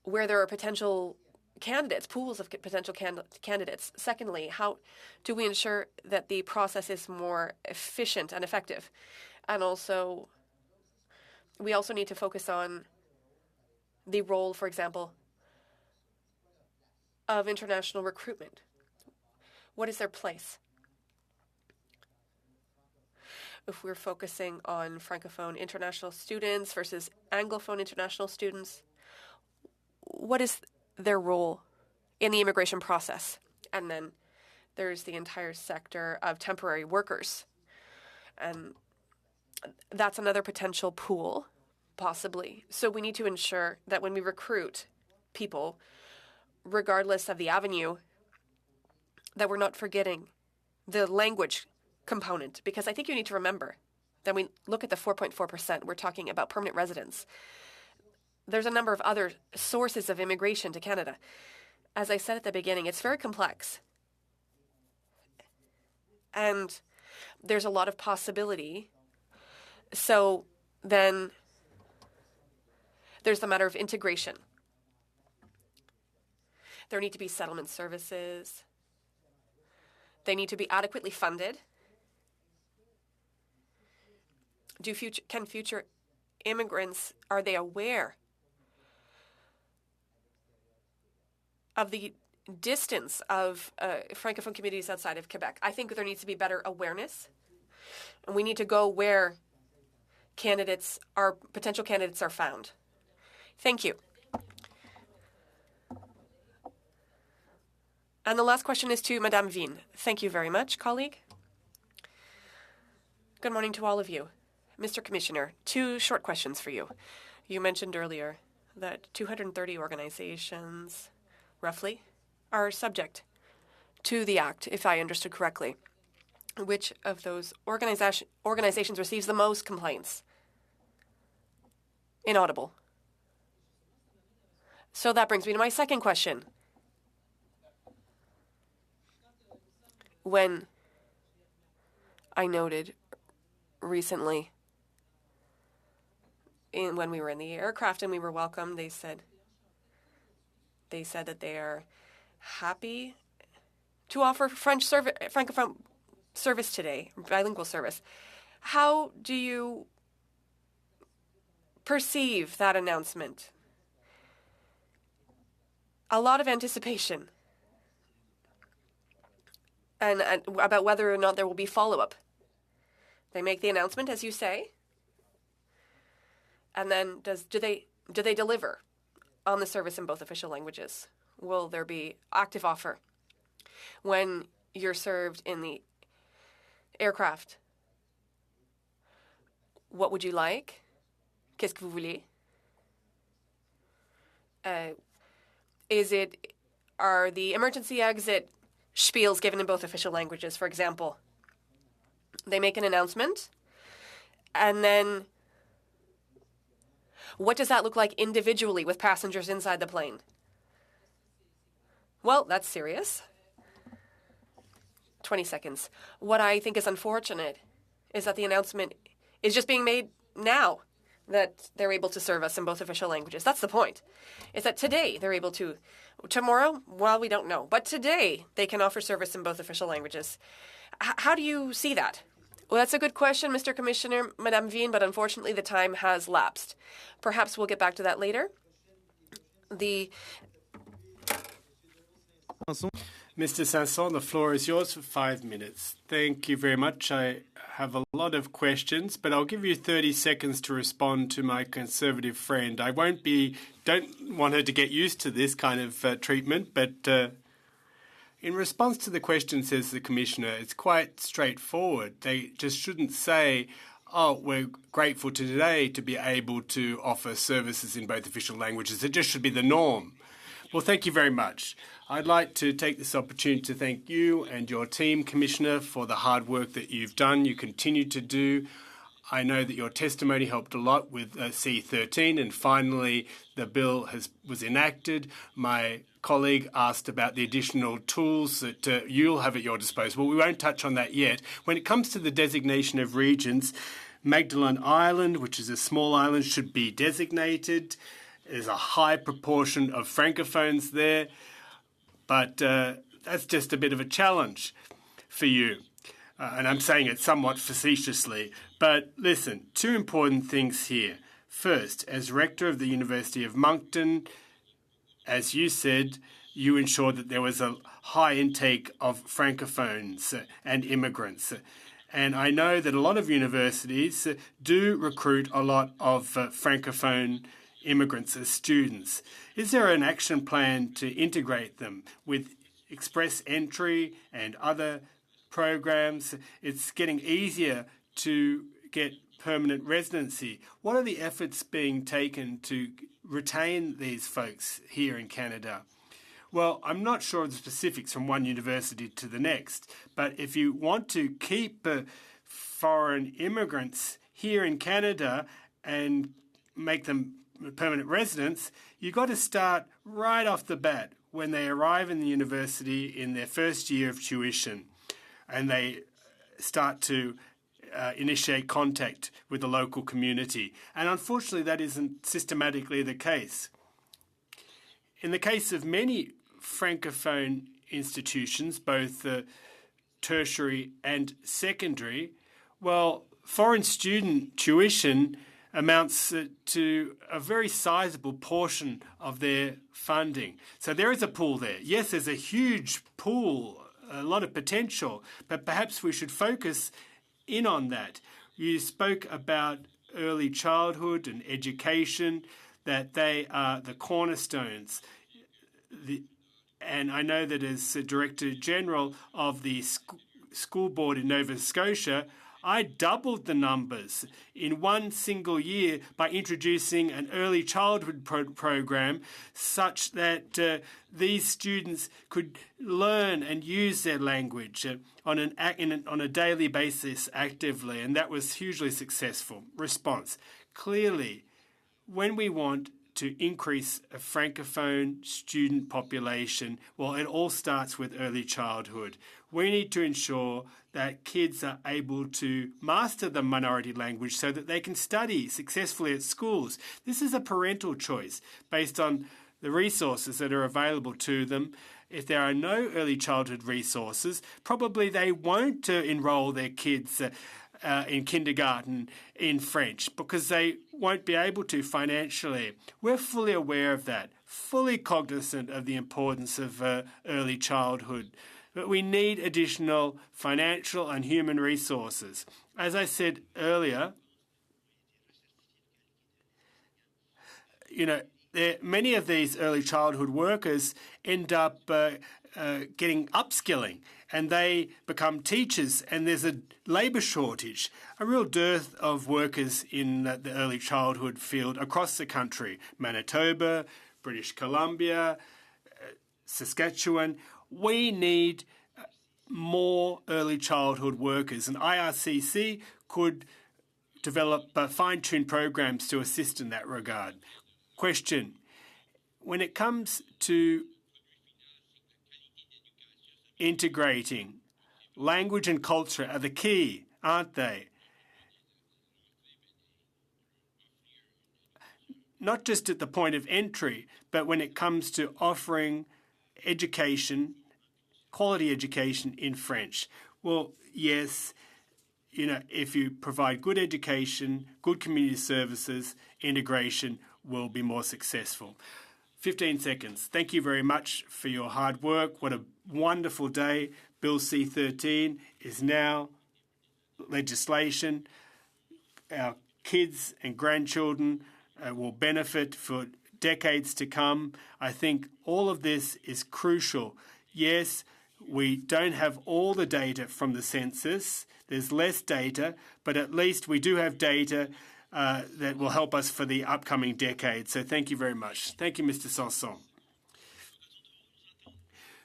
where there are potential candidates, pools of potential candidates. Secondly, how do we ensure that the process is more efficient and effective? And also, we also need to focus on the role, for example, of international recruitment. What is their place? If we're focusing on Francophone international students versus Anglophone international students, what is their role in the immigration process? And then there's the entire sector of temporary workers. And that's another potential pool, possibly. So we need to ensure that when we recruit people, regardless of the avenue, that we're not forgetting the language component. Because I think you need to remember that we look at the 4.4%, we're talking about permanent residents. There's a number of other sources of immigration to Canada. As I said at the beginning, it's very complex. And there's a lot of possibility. So then there's the matter of integration. There need to be settlement services. They need to be adequately funded. Can future immigrants, are they aware of the distance of Francophone communities outside of Quebec? I think there needs to be better awareness. And we need to go where potential candidates are found. Thank you. And the last question is to Madame Veen. Thank you very much, colleague. Good morning to all of you. Mr. Commissioner, 2 short questions for you. You mentioned earlier that 230 organizations, roughly, are subject to the Act, if I understood correctly. Which of those organizations receives the most complaints? Inaudible. So that brings me to my second question. When I noted recently, when we were in the aircraft and we were welcomed, they said that they are happy to offer Francophone service today, bilingual service. How do you perceive that announcement? A lot of anticipation. And about whether or not there will be follow-up. They make the announcement, as you say, and then do they deliver on the service in both official languages? Will there be active offer when you're served in the aircraft? What would you like? Qu'est-ce que vous voulez? Are the emergency exit spiels given in both official languages, for example? They make an announcement, and then what does that look like individually with passengers inside the plane? Well, that's serious. 20 seconds. What I think is unfortunate is that the announcement is just being made now that they're able to serve us in both official languages. That's the point. Is that today they're able to. Tomorrow, well, we don't know. But today they can offer service in both official languages. How do you see that? Well, that's a good question, Mr. Commissioner, Madame Veen, but unfortunately the time has lapsed. Perhaps we'll get back to that later. Mr. Sanson, the floor is yours for 5 minutes. Thank you very much. I have a lot of questions, but I'll give you 30 seconds to respond to my Conservative friend. I don't want her to get used to this kind of treatment, but in response to the question, says the Commissioner, it's quite straightforward. They just shouldn't say, oh, we're grateful today to be able to offer services in both official languages. It just should be the norm. Well, thank you very much. I'd like to take this opportunity to thank you and your team, Commissioner, for the hard work that you've done, you continue to do. I know that your testimony helped a lot with C13, and finally the bill was enacted. My colleague asked about the additional tools that you'll have at your disposal. We won't touch on that yet. When it comes to the designation of regions, Magdalen Island, which is a small island, should be designated. There's a high proportion of Francophones there, but that's just a bit of a challenge for you. And I'm saying it somewhat facetiously. But listen, two important things here. First, as rector of the University of Moncton, as you said, you ensured that there was a high intake of Francophones and immigrants. And I know that a lot of universities do recruit a lot of Francophone immigrants as students. Is there an action plan to integrate them with express entry and other programs? It's getting easier to get permanent residency. What are the efforts being taken to retain these folks here in Canada? Well, I'm not sure of the specifics from one university to the next, but if you want to keep foreign immigrants here in Canada and make them permanent residents, you've got to start right off the bat when they arrive in the university in their first year of tuition, and they start to initiate contact with the local community. And unfortunately, that isn't systematically the case. In the case of many Francophone institutions, both tertiary and secondary, well, foreign student tuition amounts to a very sizable portion of their funding. So there is a pool there. Yes, there's a huge pool, a lot of potential, but perhaps we should focus in on that. You spoke about early childhood and education, that they are the cornerstones. And I know that as Director General of the School Board in Nova Scotia, I doubled the numbers in one single year by introducing an early childhood program such that these students could learn and use their language on a daily basis actively, and that was hugely successful. Response. Clearly, when we want to increase a Francophone student population, well, it all starts with early childhood. We need to ensure that kids are able to master the minority language so that they can study successfully at schools. This is a parental choice based on the resources that are available to them. If there are no early childhood resources, probably they won't enroll their kids in kindergarten in French because they won't be able to financially. We're fully aware of that, fully cognizant of the importance of early childhood. But we need additional financial and human resources. As I said earlier, many of these early childhood workers end up getting upskilling, and they become teachers, and there's a labour shortage, a real dearth of workers in the early childhood field across the country. Manitoba, British Columbia, Saskatchewan. We need more early childhood workers, and IRCC could develop fine-tuned programs to assist in that regard. Question. When it comes to integrating, language and culture are the key, aren't they? Not just at the point of entry, but when it comes to offering education, quality education in French. Well, yes, if you provide good education, good community services, integration will be more successful. 15 seconds. Thank you very much for your hard work. What a wonderful day. Bill C-13 is now legislation. Our kids and grandchildren will benefit for decades to come. I think all of this is crucial. Yes, we don't have all the data from the census. There's less data, but at least we do have data that will help us for the upcoming decade. So thank you very much. Thank you, Mr. Sanson.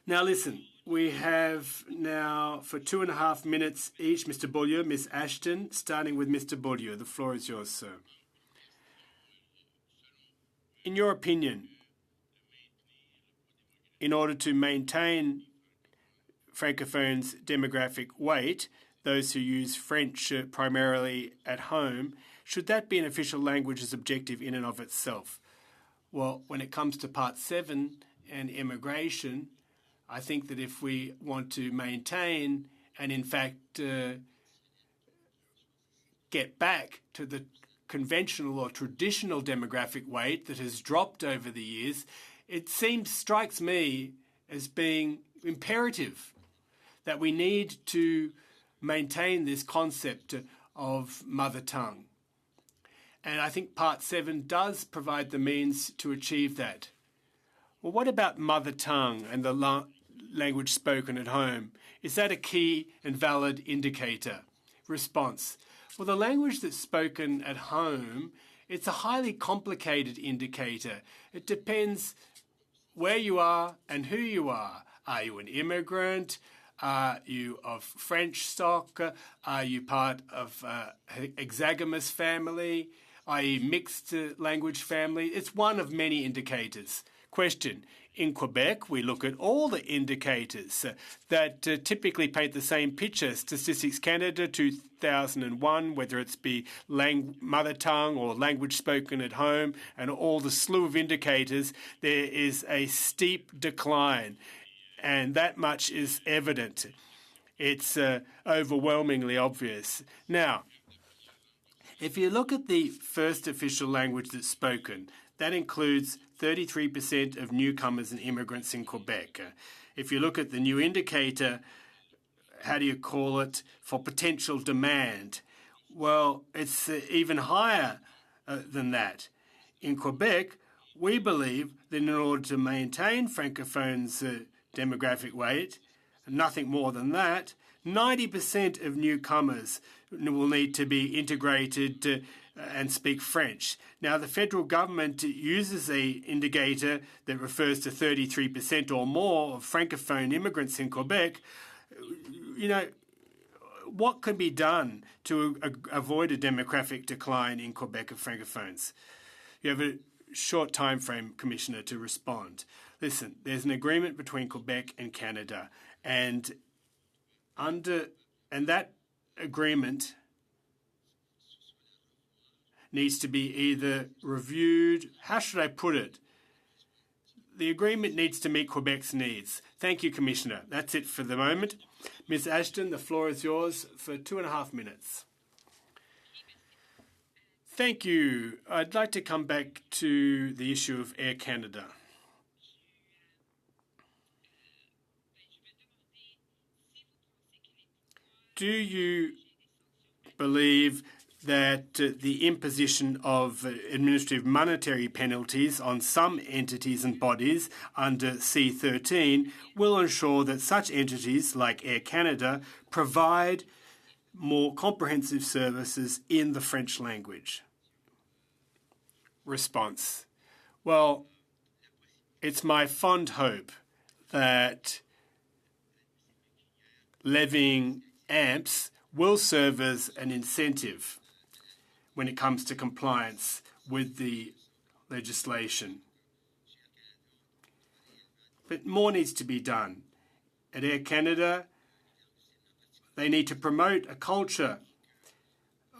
Now listen, we have now for 2.5 minutes each, Mr. Beaulieu, Ms. Ashton, starting with Mr. Beaulieu. The floor is yours, sir. In your opinion, in order to maintain Francophones' demographic weight, those who use French primarily at home, should that be an official language's objective in and of itself? Well, when it comes to Part 7 and immigration, I think that if we want to maintain and, in fact, get back to the conventional or traditional demographic weight that has dropped over the years, it strikes me as being imperative that we need to maintain this concept of mother tongue. And I think Part 7 does provide the means to achieve that. Well, what about mother tongue and the language spoken at home? Is that a key and valid indicator? Response. Well, the language that's spoken at home, it's a highly complicated indicator. It depends where you are and who you are. Are you an immigrant? Are you of French stock? Are you part of an hexagamous family? Are you mixed language family? It's one of many indicators. Question. In Quebec, we look at all the indicators that typically paint the same picture. Statistics Canada 2001, whether it's be mother tongue or language spoken at home, and all the slew of indicators, there is a steep decline, and that much is evident. It's overwhelmingly obvious. Now, if you look at the first official language that's spoken, that includes 33% of newcomers and immigrants in Quebec. If you look at the new indicator, how do you call it, for potential demand? Well, it's even higher than that. In Quebec, we believe that in order to maintain Francophones' demographic weight, nothing more than that, 90% of newcomers will need to be integrated and speak French. Now, the federal government uses an indicator that refers to 33% or more of Francophone immigrants in Quebec. You know, what can be done to avoid a demographic decline in Quebec of Francophones? You have a short time frame, Commissioner, to respond. Listen, there's an agreement between Quebec and Canada, and that agreement needs to be either reviewed. How should I put it? The agreement needs to meet Quebec's needs. Thank you, Commissioner. That's it for the moment. Ms. Ashton, the floor is yours for 2.5 minutes. Thank you. I'd like to come back to the issue of Air Canada. Do you believe that the imposition of administrative monetary penalties on some entities and bodies under C13 will ensure that such entities like Air Canada provide more comprehensive services in the French language? Response. Well, it's my fond hope that levying AMPs will serve as an incentive when it comes to compliance with the legislation. But more needs to be done. At Air Canada, they need to promote a culture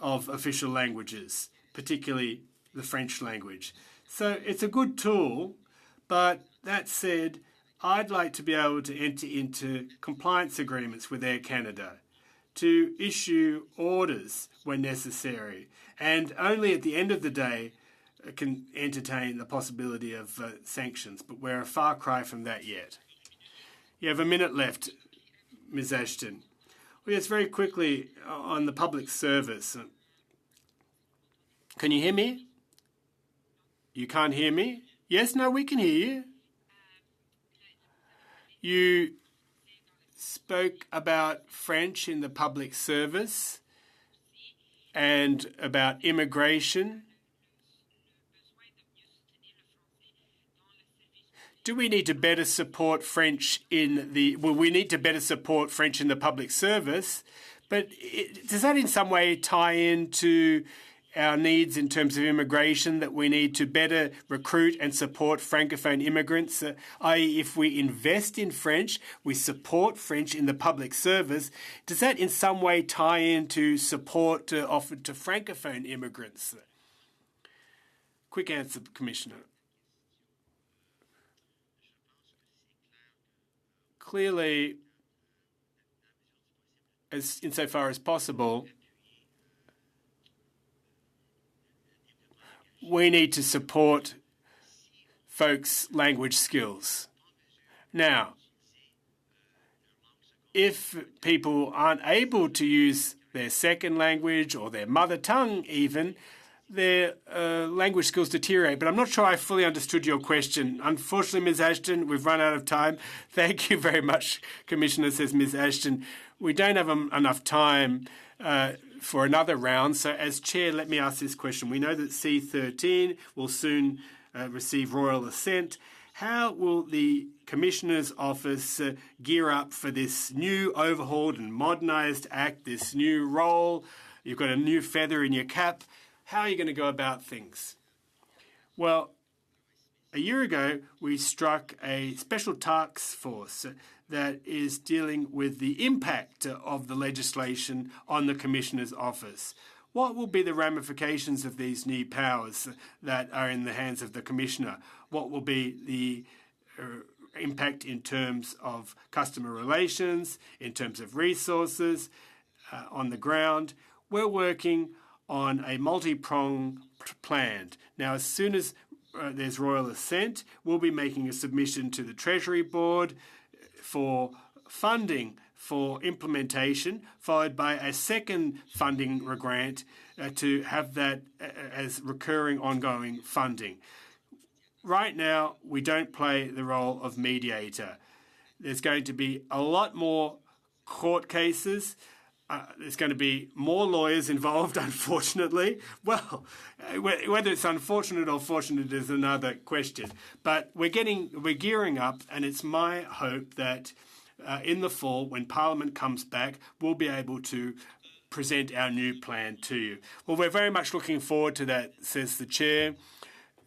of official languages, particularly the French language. So it's a good tool, but that said, I'd like to be able to enter into compliance agreements with Air Canada, to issue orders when necessary, and only at the end of the day can entertain the possibility of sanctions, but we're a far cry from that yet. You have a minute left, Ms. Ashton. Well, yes, very quickly on the public service. Can you hear me? You can't hear me? Yes, no, we can hear you. You spoke about French in the public service and about immigration. Do we need to better support French in the... Well, we need to better support French in the public service, but does that in some way tie into our needs in terms of immigration, that we need to better recruit and support Francophone immigrants, i.e. if we invest in French, we support French in the public service, does that in some way tie into support offered to Francophone immigrants? Quick answer, Commissioner. Clearly, insofar as possible, we need to support folks' language skills. Now, if people aren't able to use their second language or their mother tongue even, their language skills deteriorate. But I'm not sure I fully understood your question. Unfortunately, Ms. Ashton, we've run out of time. Thank you very much, Commissioner, says Ms. Ashton. We don't have enough time for another round. So as chair, let me ask this question. We know that C13 will soon receive royal assent. How will the Commissioner's office gear up for this new overhauled and modernised act, this new role? You've got a new feather in your cap. How are you going to go about things? Well, a year ago, we struck a special task force that is dealing with the impact of the legislation on the Commissioner's office. What will be the ramifications of these new powers that are in the hands of the Commissioner? What will be the impact in terms of customer relations, in terms of resources on the ground? We're working on a multi-pronged plan. Now, as soon as there's royal assent, we'll be making a submission to the Treasury Board for funding for implementation, followed by a second funding grant to have that as recurring ongoing funding. Right now, we don't play the role of mediator. There's going to be a lot more court cases. There's going to be more lawyers involved, unfortunately. Well, whether it's unfortunate or fortunate is another question. But we're gearing up, and it's my hope that in the fall, when Parliament comes back, we'll be able to present our new plan to you. Well, we're very much looking forward to that, says the Chair.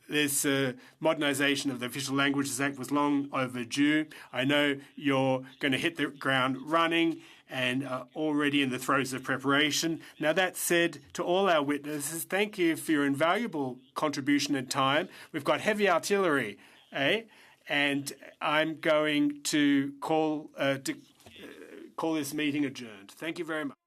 This modernisation of the Official Languages Act was long overdue. I know you're going to hit the ground running and already in the throes of preparation. Now, that said, to all our witnesses, thank you for your invaluable contribution and time. We've got heavy artillery, and I'm going to call this meeting adjourned. Thank you very much.